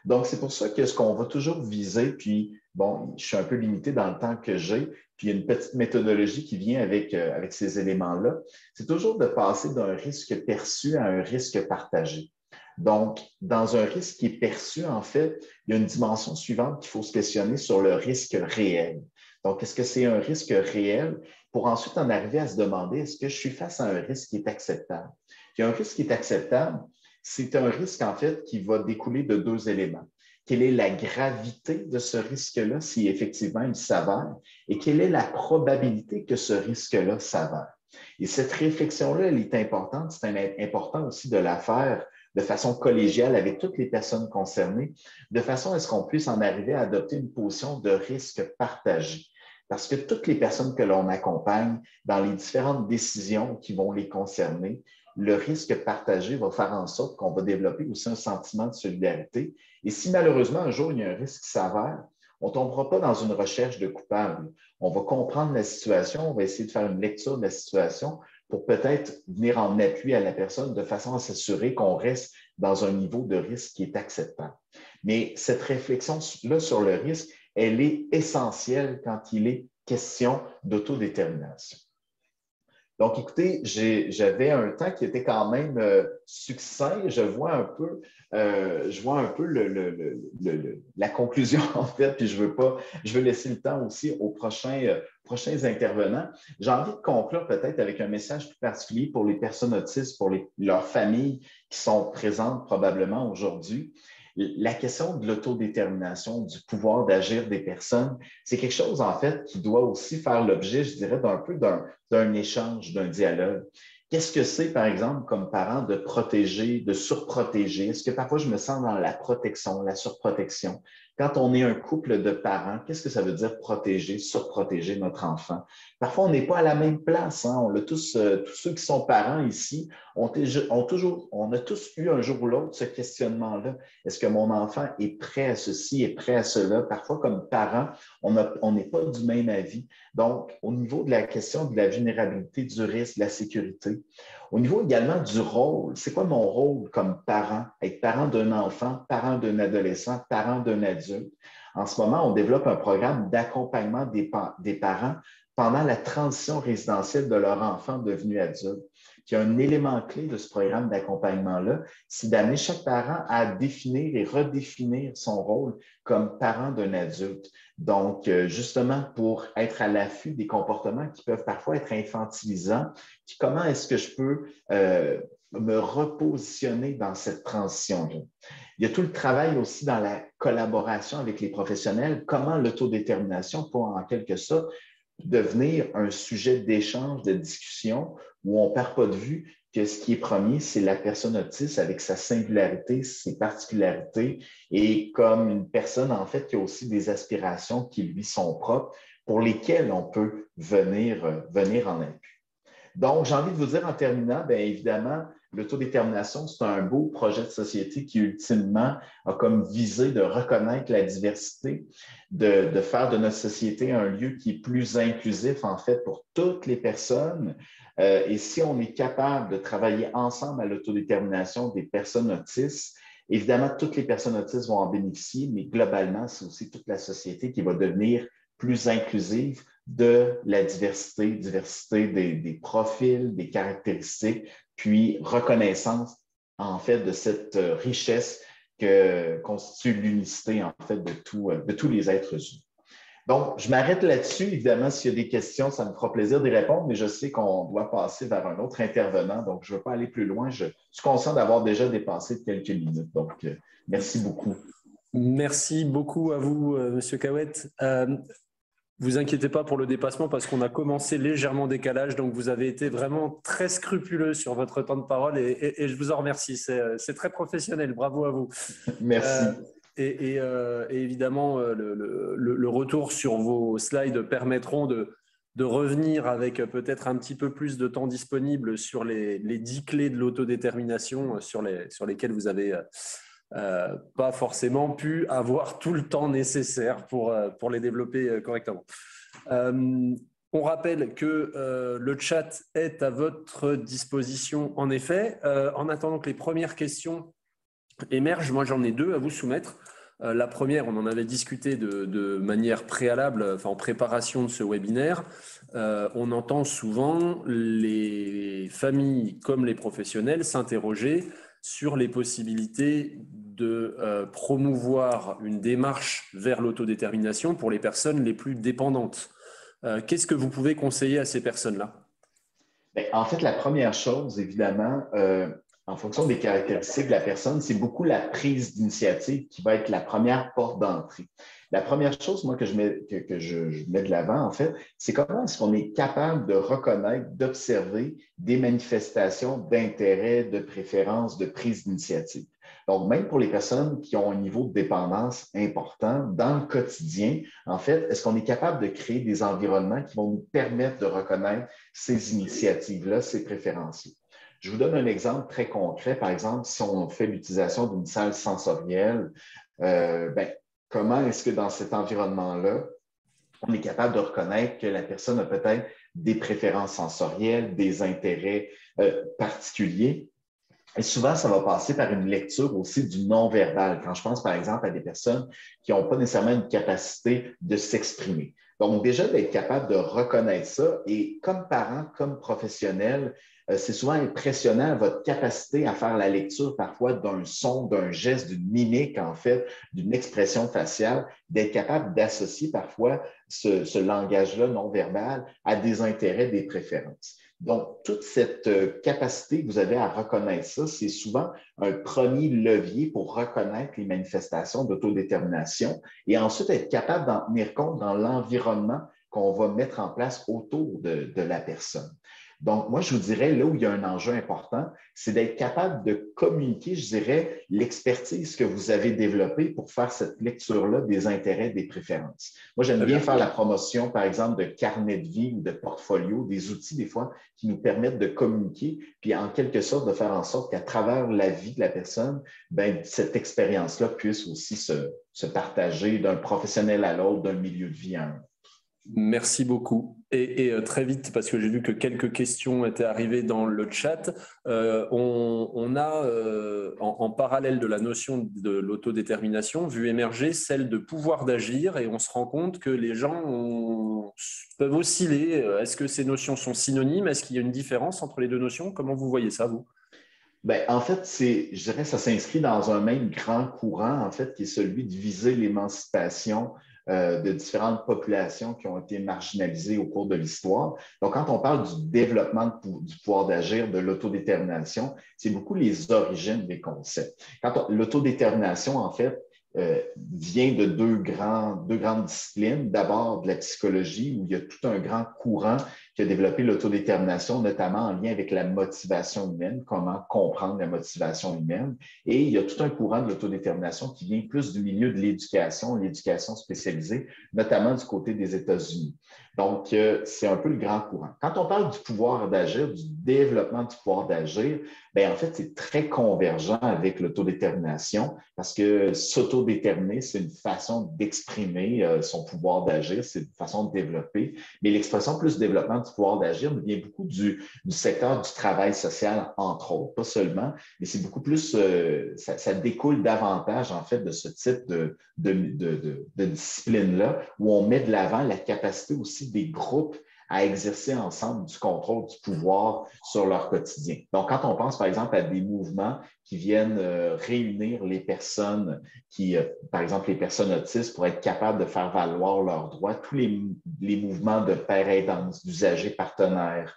Donc, c'est pour ça que ce qu'on va toujours viser, puis bon, je suis un peu limité dans le temps que j'ai, puis il y a une petite méthodologie qui vient avec ces éléments-là, c'est toujours de passer d'un risque perçu à un risque partagé. Donc, dans un risque qui est perçu, en fait, il y a une dimension suivante qu'il faut se questionner sur le risque réel. Donc, est-ce que c'est un risque réel pour ensuite en arriver à se demander, est-ce que je suis face à un risque qui est acceptable? Puis un risque qui est acceptable, c'est un risque, en fait, qui va découler de deux éléments. Quelle est la gravité de ce risque-là, si effectivement il s'avère, et quelle est la probabilité que ce risque-là s'avère? Et cette réflexion-là, elle est importante. C'est important aussi de la faire de façon collégiale avec toutes les personnes concernées, de façon à ce qu'on puisse en arriver à adopter une position de risque partagé. Parce que toutes les personnes que l'on accompagne dans les différentes décisions qui vont les concerner, le risque partagé va faire en sorte qu'on va développer aussi un sentiment de solidarité. Et si malheureusement un jour il y a un risque qui s'avère, on ne tombera pas dans une recherche de coupable. On va comprendre la situation, on va essayer de faire une lecture de la situation pour peut-être venir en appui à la personne de façon à s'assurer qu'on reste dans un niveau de risque qui est acceptable. Mais cette réflexion-là sur le risque, elle est essentielle quand il est question d'autodétermination. Donc, écoutez, j'avais un temps qui était quand même succinct. Je vois un peu la conclusion, en fait, puis je veux laisser le temps aussi aux prochains intervenants. J'ai envie de conclure peut-être avec un message plus particulier pour les personnes autistes, pour leurs familles qui sont présentes probablement aujourd'hui. La question de l'autodétermination, du pouvoir d'agir des personnes, c'est quelque chose, en fait, qui doit aussi faire l'objet, je dirais, d'un échange, d'un dialogue. Qu'est-ce que c'est, par exemple, comme parent, de protéger, de surprotéger? Est-ce que parfois je me sens dans la protection, la surprotection? Quand on est un couple de parents, qu'est-ce que ça veut dire protéger, surprotéger notre enfant? Parfois, on n'est pas à la même place. Hein? On a tous ceux qui sont parents ici, on a tous eu un jour ou l'autre ce questionnement-là. Est-ce que mon enfant est prêt à ceci, est prêt à cela? Parfois, comme parents, on n'est pas du même avis. Donc, au niveau de la question de la vulnérabilité, du risque, de la sécurité, au niveau également du rôle, c'est quoi mon rôle comme parent, être parent d'un enfant, parent d'un adolescent, parent d'un adulte? En ce moment, on développe un programme d'accompagnement des parents pendant la transition résidentielle de leur enfant devenu adulte. Puis un élément clé de ce programme d'accompagnement-là, c'est d'amener chaque parent à définir et redéfinir son rôle comme parent d'un adulte. Donc, justement, pour être à l'affût des comportements qui peuvent parfois être infantilisants, puis comment est-ce que je peux me repositionner dans cette transition-là? Il y a tout le travail aussi dans la collaboration avec les professionnels, comment l'autodétermination peut en quelque sorte devenir un sujet d'échange, de discussion, où on ne perd pas de vue que ce qui est premier, c'est la personne autiste avec sa singularité, ses particularités, et comme une personne, en fait, qui a aussi des aspirations qui lui sont propres, pour lesquelles on peut venir en appui. Donc, j'ai envie de vous dire en terminant, bien évidemment, l'autodétermination, c'est un beau projet de société qui, ultimement, a comme visé de reconnaître la diversité, de faire de notre société un lieu qui est plus inclusif, en fait, pour toutes les personnes. Et si on est capable de travailler ensemble à l'autodétermination des personnes autistes, évidemment, toutes les personnes autistes vont en bénéficier, mais globalement, c'est aussi toute la société qui va devenir plus inclusive de la diversité des profils, des caractéristiques, puis reconnaissance, en fait, de cette richesse que constitue l'unicité, en fait, de tous les êtres humains. Donc, je m'arrête là-dessus. Évidemment, s'il y a des questions, ça me fera plaisir d'y répondre, mais je sais qu'on doit passer vers un autre intervenant, donc je ne veux pas aller plus loin. Je suis conscient d'avoir déjà dépassé de quelques minutes. Donc, merci beaucoup. Merci beaucoup à vous, Monsieur Cahouette. Vous inquiétez pas pour le dépassement parce qu'on a commencé légèrement décalage, donc vous avez été vraiment très scrupuleux sur votre temps de parole et je vous en remercie. C'est très professionnel, bravo à vous. Merci. Et évidemment, le retour sur vos slides permettront de revenir avec peut-être un petit peu plus de temps disponible sur les 10 clés de l'autodétermination sur lesquelles vous avez pas forcément pu avoir tout le temps nécessaire pour les développer correctement. On rappelle que le chat est à votre disposition en effet. En attendant que les premières questions émergent, moi j'en ai deux à vous soumettre. La première, on en avait discuté de manière préalable, enfin en préparation de ce webinaire. On entend souvent les familles comme les professionnels s'interroger sur les possibilités de promouvoir une démarche vers l'autodétermination pour les personnes les plus dépendantes. Qu'est-ce que vous pouvez conseiller à ces personnes-là? En fait, la première chose, évidemment, en fonction des caractéristiques de la personne, c'est beaucoup la prise d'initiative qui va être la première porte d'entrée. La première chose, moi, que je mets de l'avant, en fait, c'est comment est-ce qu'on est capable de reconnaître, d'observer des manifestations d'intérêt, de préférence, de prise d'initiative. Donc, même pour les personnes qui ont un niveau de dépendance important dans le quotidien, en fait, est-ce qu'on est capable de créer des environnements qui vont nous permettre de reconnaître ces initiatives-là, ces préférences-là? Je vous donne un exemple très concret. Par exemple, si on fait l'utilisation d'une salle sensorielle, comment est-ce que dans cet environnement-là, on est capable de reconnaître que la personne a peut-être des préférences sensorielles, des intérêts particuliers? Et souvent, ça va passer par une lecture aussi du non-verbal. Quand je pense, par exemple, à des personnes qui n'ont pas nécessairement une capacité de s'exprimer. Donc, déjà, d'être capable de reconnaître ça et comme parent, comme professionnel, c'est souvent impressionnant votre capacité à faire la lecture parfois d'un son, d'un geste, d'une mimique, en fait, d'une expression faciale, d'être capable d'associer parfois ce langage-là non-verbal à des intérêts, des préférences. Donc, toute cette capacité que vous avez à reconnaître ça, c'est souvent un premier levier pour reconnaître les manifestations d'autodétermination et ensuite être capable d'en tenir compte dans l'environnement qu'on va mettre en place autour de la personne. Donc, moi, je vous dirais, là où il y a un enjeu important, c'est d'être capable de communiquer, je dirais, l'expertise que vous avez développée pour faire cette lecture-là des intérêts, des préférences. Moi, j'aime bien faire la promotion, par exemple, de carnet de vie ou de portfolio, des outils, des fois, qui nous permettent de communiquer, puis en quelque sorte, de faire en sorte qu'à travers la vie de la personne, cette expérience-là puisse aussi se partager d'un professionnel à l'autre, d'un milieu de vie à un autre. Merci beaucoup. Et très vite, parce que j'ai vu que quelques questions étaient arrivées dans le chat, on a, en parallèle de la notion de l'autodétermination, vu émerger celle de pouvoir d'agir et on se rend compte que les gens peuvent osciller. Est-ce que ces notions sont synonymes? Est-ce qu'il y a une différence entre les deux notions? Comment vous voyez ça, vous? En fait, je dirais que ça s'inscrit dans un même grand courant, en fait, qui est celui de viser l'émancipation de différentes populations qui ont été marginalisées au cours de l'histoire. Donc, quand on parle du développement du pouvoir d'agir, de l'autodétermination, c'est beaucoup les origines des concepts. L'autodétermination, en fait, vient de deux grandes disciplines. D'abord, de la psychologie, où il y a tout un grand courant qui a développé l'autodétermination, notamment en lien avec la motivation humaine, comment comprendre la motivation humaine. Et il y a tout un courant de l'autodétermination qui vient plus du milieu de l'éducation spécialisée, notamment du côté des États-Unis. Donc, c'est un peu le grand courant. Quand on parle du pouvoir d'agir, du développement du pouvoir d'agir, bien, en fait, c'est très convergent avec l'autodétermination parce que s'autodéterminer, c'est une façon d'exprimer son pouvoir d'agir, c'est une façon de développer. Mais l'expression plus développement du pouvoir d'agir vient beaucoup du secteur du travail social, entre autres, pas seulement, mais c'est beaucoup plus, ça découle davantage, en fait, de ce type de discipline-là, où on met de l'avant la capacité aussi des groupes à exercer ensemble du contrôle du pouvoir sur leur quotidien. Donc, quand on pense, par exemple, à des mouvements qui viennent réunir les personnes par exemple, les personnes autistes pour être capables de faire valoir leurs droits, tous les mouvements de pair aidance, d'usagers partenaires,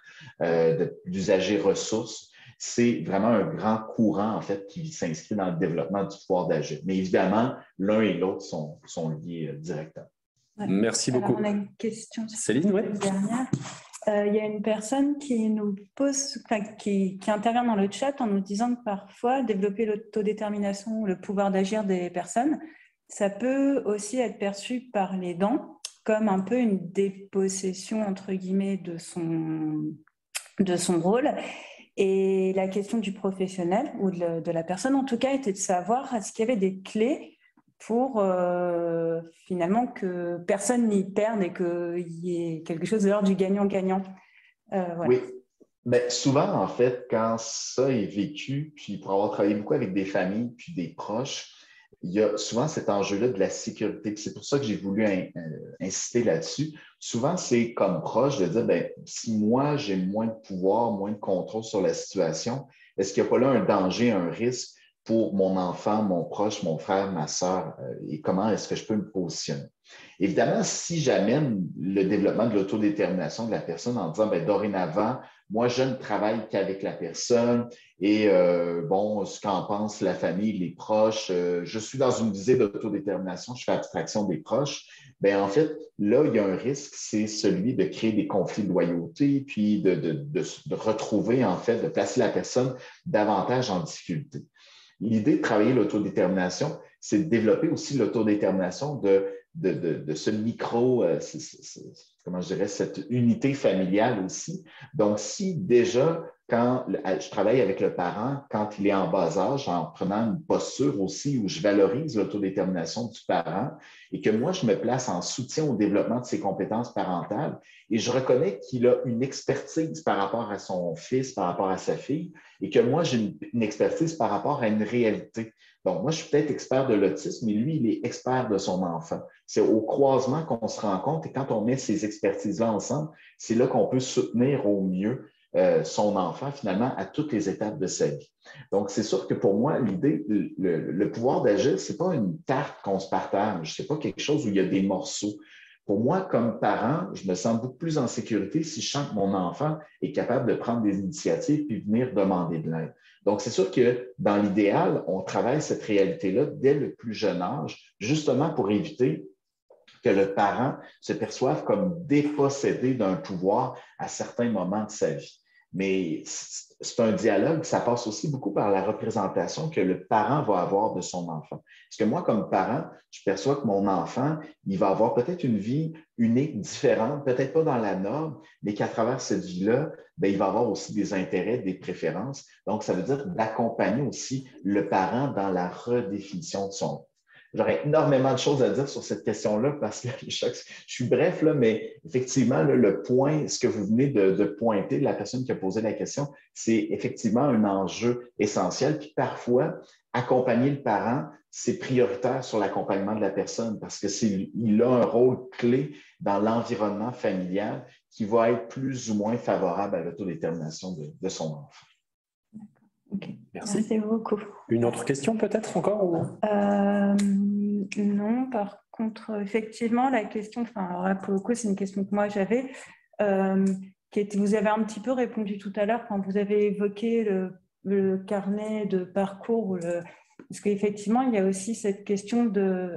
d'usagers ressources, c'est vraiment un grand courant, en fait, qui s'inscrit dans le développement du pouvoir d'agir. Mais évidemment, l'un et l'autre sont liés directement. Ouais. Merci beaucoup. On a une question. Céline, oui. Dernière. Il y a une personne qui nous pose, qui intervient dans le chat en nous disant que parfois, développer l'autodétermination ou le pouvoir d'agir des personnes, ça peut aussi être perçu par les aidants comme un peu une dépossession, entre guillemets, de son rôle. Et la question du professionnel, ou de la personne en tout cas, était de savoir est-ce qu'il y avait des clés pour finalement que personne n'y perde et qu'il y ait quelque chose de l'ordre du gagnant-gagnant. Voilà. Oui. Bien, souvent, en fait, quand ça est vécu, puis pour avoir travaillé beaucoup avec des familles puis des proches, il y a souvent cet enjeu-là de la sécurité. C'est pour ça que j'ai voulu insister là-dessus. Souvent, c'est comme proche de dire, bien, si moi, j'ai moins de pouvoir, moins de contrôle sur la situation, est-ce qu'il n'y a pas là un danger, un risque pour mon enfant, mon proche, mon frère, ma sœur, et comment est-ce que je peux me positionner? Évidemment, si j'amène le développement de l'autodétermination de la personne en disant, bien, dorénavant, moi, je ne travaille qu'avec la personne et bon, ce qu'en pense la famille, les proches, je suis dans une visée d'autodétermination, je fais abstraction des proches, bien, en fait, là, il y a un risque, c'est celui de créer des conflits de loyauté, puis de retrouver, en fait, de placer la personne davantage en difficulté. L'idée de travailler l'autodétermination, c'est de développer aussi l'autodétermination de ce micro, comment je dirais, cette unité familiale aussi. Donc, si déjà, quand je travaille avec le parent, quand il est en bas âge, en prenant une posture aussi où je valorise l'autodétermination du parent et que moi, je me place en soutien au développement de ses compétences parentales et je reconnais qu'il a une expertise par rapport à son fils, par rapport à sa fille et que moi, j'ai une expertise par rapport à une réalité. Donc, moi, je suis peut-être expert de l'autisme, mais lui, il est expert de son enfant. C'est au croisement qu'on se rend compte et quand on met ces expertises-là ensemble, c'est là qu'on peut soutenir au mieux son enfant, finalement, à toutes les étapes de sa vie. Donc, c'est sûr que pour moi, l'idée, le pouvoir d'agir, ce n'est pas une tarte qu'on se partage, ce n'est pas quelque chose où il y a des morceaux. Pour moi, comme parent, je me sens beaucoup plus en sécurité si je sens que mon enfant est capable de prendre des initiatives puis venir demander de l'aide. Donc, c'est sûr que dans l'idéal, on travaille cette réalité-là dès le plus jeune âge, justement pour éviter que le parent se perçoive comme dépossédé d'un pouvoir à certains moments de sa vie. Mais c'est un dialogue, ça passe aussi beaucoup par la représentation que le parent va avoir de son enfant. Parce que moi, comme parent, je perçois que mon enfant, il va avoir peut-être une vie unique, différente, peut-être pas dans la norme, mais qu'à travers cette vie-là, bien, il va avoir aussi des intérêts, des préférences. Donc, ça veut dire d'accompagner aussi le parent dans la redéfinition de son. J'aurais énormément de choses à dire sur cette question-là parce que je suis bref, là, mais effectivement, là, le point, ce que vous venez de pointer, la personne qui a posé la question, c'est effectivement un enjeu essentiel. Puis parfois, accompagner le parent, c'est prioritaire sur l'accompagnement de la personne parce qu'il a un rôle clé dans l'environnement familial qui va être plus ou moins favorable à l'autodétermination de son enfant. Okay. Merci beaucoup. Une autre question peut-être encore ou... Non, par contre, effectivement, la question, alors là, pour le coup, c'est une question que moi j'avais, vous avez un petit peu répondu tout à l'heure quand vous avez évoqué le carnet de parcours, parce qu'effectivement, il y a aussi cette question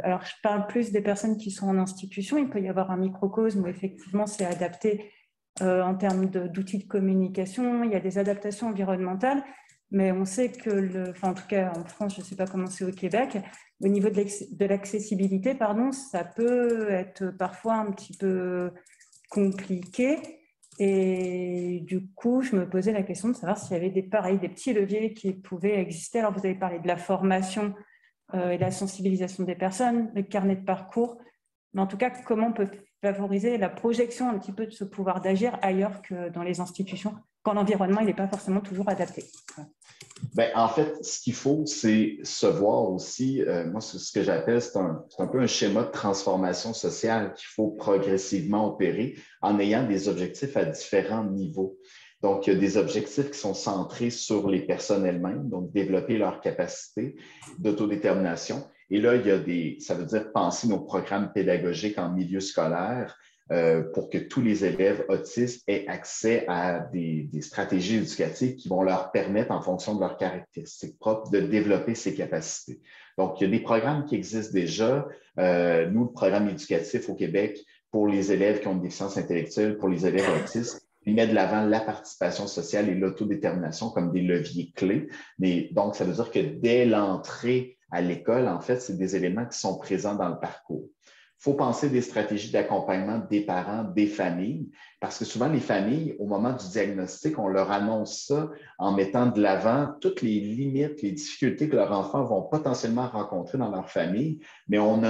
alors je parle plus des personnes qui sont en institution, il peut y avoir un microcosme où effectivement c'est adapté en termes d'outils de communication, il y a des adaptations environnementales, mais on sait que, en tout cas en France, je ne sais pas comment c'est au Québec, au niveau de l'accessibilité, ça peut être parfois un petit peu compliqué. Et du coup, je me posais la question de savoir s'il y avait des petits leviers qui pouvaient exister. Alors, vous avez parlé de la formation et de la sensibilisation des personnes, le carnet de parcours. Mais en tout cas, comment on peut favoriser la projection un petit peu de ce pouvoir d'agir ailleurs que dans les institutions, quand l'environnement n'est pas forcément toujours adapté? Bien, en fait, ce qu'il faut, c'est se voir aussi. Moi, ce que j'appelle, c'est un peu un schéma de transformation sociale qu'il faut progressivement opérer en ayant des objectifs à différents niveaux. Donc, il y a des objectifs qui sont centrés sur les personnes elles-mêmes, donc développer leur capacité d'autodétermination. Et là, ça veut dire penser nos programmes pédagogiques en milieu scolaire, pour que tous les élèves autistes aient accès à des stratégies éducatives qui vont leur permettre, en fonction de leurs caractéristiques propres, de développer ces capacités. Donc, il y a des programmes qui existent déjà. Nous, le programme éducatif au Québec, pour les élèves qui ont une déficience intellectuelle, pour les élèves autistes, il met de l'avant la participation sociale et l'autodétermination comme des leviers clés. Donc, ça veut dire que dès l'entrée à l'école, en fait, c'est des éléments qui sont présents dans le parcours. Il faut penser des stratégies d'accompagnement des parents, des familles, parce que souvent, les familles, au moment du diagnostic, on leur annonce ça en mettant de l'avant toutes les limites, les difficultés que leurs enfants vont potentiellement rencontrer dans leur famille, mais on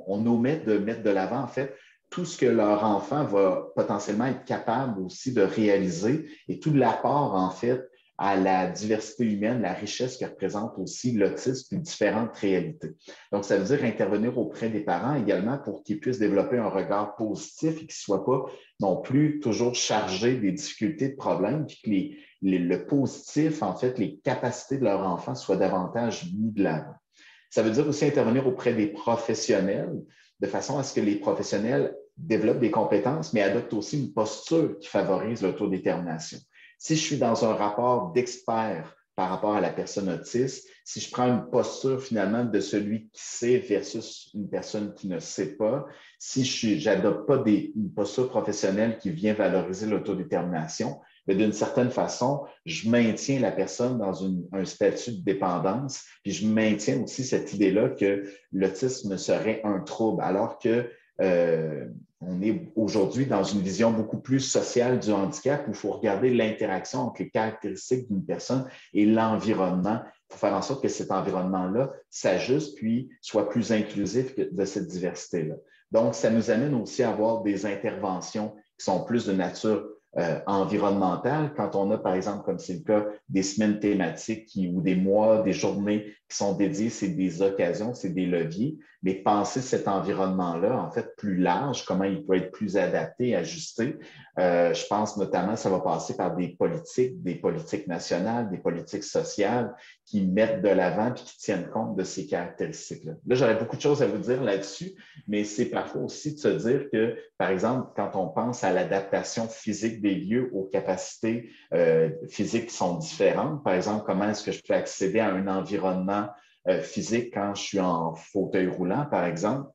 omet de mettre de l'avant, en fait, tout ce que leur enfant va potentiellement être capable aussi de réaliser et tout l'apport, en fait, à la diversité humaine, la richesse que représente aussi l'autisme et différentes réalités. Donc, ça veut dire intervenir auprès des parents également pour qu'ils puissent développer un regard positif et qu'ils ne soient pas non plus toujours chargés des difficultés, de problèmes, puis que le positif, en fait, les capacités de leur enfant soient davantage mis de l'avant. Ça veut dire aussi intervenir auprès des professionnels de façon à ce que les professionnels développent des compétences, mais adoptent aussi une posture qui favorise l'autodétermination. Si je suis dans un rapport d'expert par rapport à la personne autiste, si je prends une posture finalement de celui qui sait versus une personne qui ne sait pas, si je n'adopte pas une posture professionnelle qui vient valoriser l'autodétermination, mais d'une certaine façon, je maintiens la personne dans un statut de dépendance, puis je maintiens aussi cette idée-là que l'autisme serait un trouble, alors que on est aujourd'hui dans une vision beaucoup plus sociale du handicap où il faut regarder l'interaction entre les caractéristiques d'une personne et l'environnement pour faire en sorte que cet environnement-là s'ajuste puis soit plus inclusif de cette diversité-là. Donc, ça nous amène aussi à avoir des interventions qui sont plus de nature environnementale, quand on a, par exemple, comme c'est le cas, des semaines thématiques ou des mois, des journées qui sont dédiées, c'est des occasions, c'est des leviers, mais penser cet environnement-là, en fait, plus large, comment il peut être plus adapté, ajusté. Je pense notamment, ça va passer par des politiques nationales, des politiques sociales qui mettent de l'avant et qui tiennent compte de ces caractéristiques-là. Là, j'aurais beaucoup de choses à vous dire là-dessus, mais c'est parfois aussi de se dire que, par exemple, quand on pense à l'adaptation physique des lieux aux capacités physiques qui sont différentes, par exemple, comment est-ce que je peux accéder à un environnement physique quand je suis en fauteuil roulant, par exemple,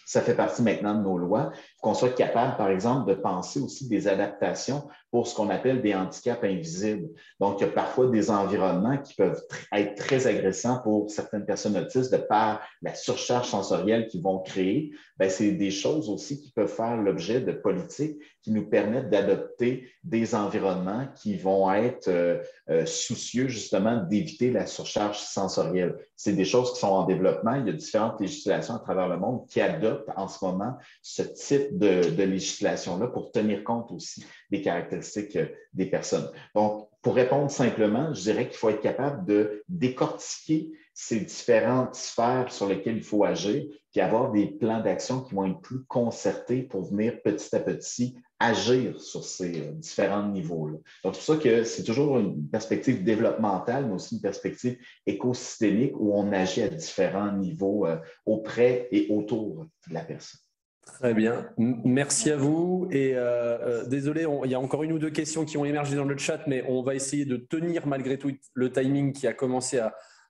ça fait partie maintenant de nos lois, qu'on soit capable, par exemple, de penser aussi des adaptations pour ce qu'on appelle des handicaps invisibles. Donc, il y a parfois des environnements qui peuvent être très agressants pour certaines personnes autistes de par la surcharge sensorielle qu'ils vont créer. Bien, c'est des choses aussi qui peuvent faire l'objet de politiques qui nous permettent d'adopter des environnements qui vont être soucieux justement d'éviter la surcharge sensorielle. C'est des choses qui sont en développement. Il y a différentes législations à travers le monde qui adoptent en ce moment ce type de législation-là pour tenir compte aussi des caractéristiques des personnes. Donc, pour répondre simplement, je dirais qu'il faut être capable de décortiquer ces différentes sphères sur lesquelles il faut agir, puis avoir des plans d'action qui vont être plus concertés pour venir petit à petit agir sur ces différents niveaux-là. Donc, c'est pour ça que c'est toujours une perspective développementale, mais aussi une perspective écosystémique où on agit à différents niveaux auprès et autour de la personne. Très bien. Merci à vous. Et désolé, il y a encore une ou deux questions qui ont émergé dans le chat, mais on va essayer de tenir malgré tout le timing qui a commencé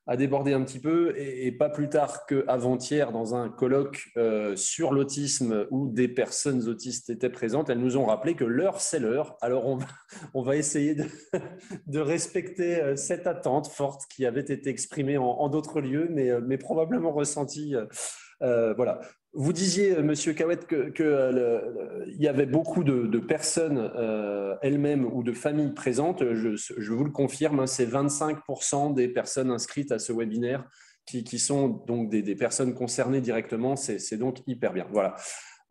a débordé un petit peu et pas plus tard qu'avant-hier, dans un colloque sur l'autisme où des personnes autistes étaient présentes, elles nous ont rappelé que l'heure, c'est l'heure. Alors, on va essayer de respecter cette attente forte qui avait été exprimée en d'autres lieux, mais probablement ressentie. Voilà. Vous disiez, Monsieur Cahouette, qu'il y avait beaucoup de personnes elles-mêmes ou de familles présentes. Je vous le confirme, hein, c'est 25% des personnes inscrites à ce webinaire qui sont donc des personnes concernées directement. C'est donc hyper bien. Voilà.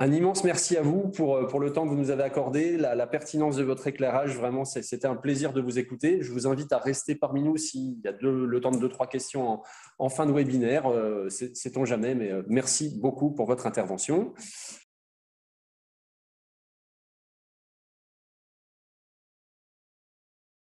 Un immense merci à vous pour le temps que vous nous avez accordé, la pertinence de votre éclairage. Vraiment, c'était un plaisir de vous écouter. Je vous invite à rester parmi nous s'il y a le temps de 2-3 questions en fin de webinaire. Sait-on jamais, mais merci beaucoup pour votre intervention.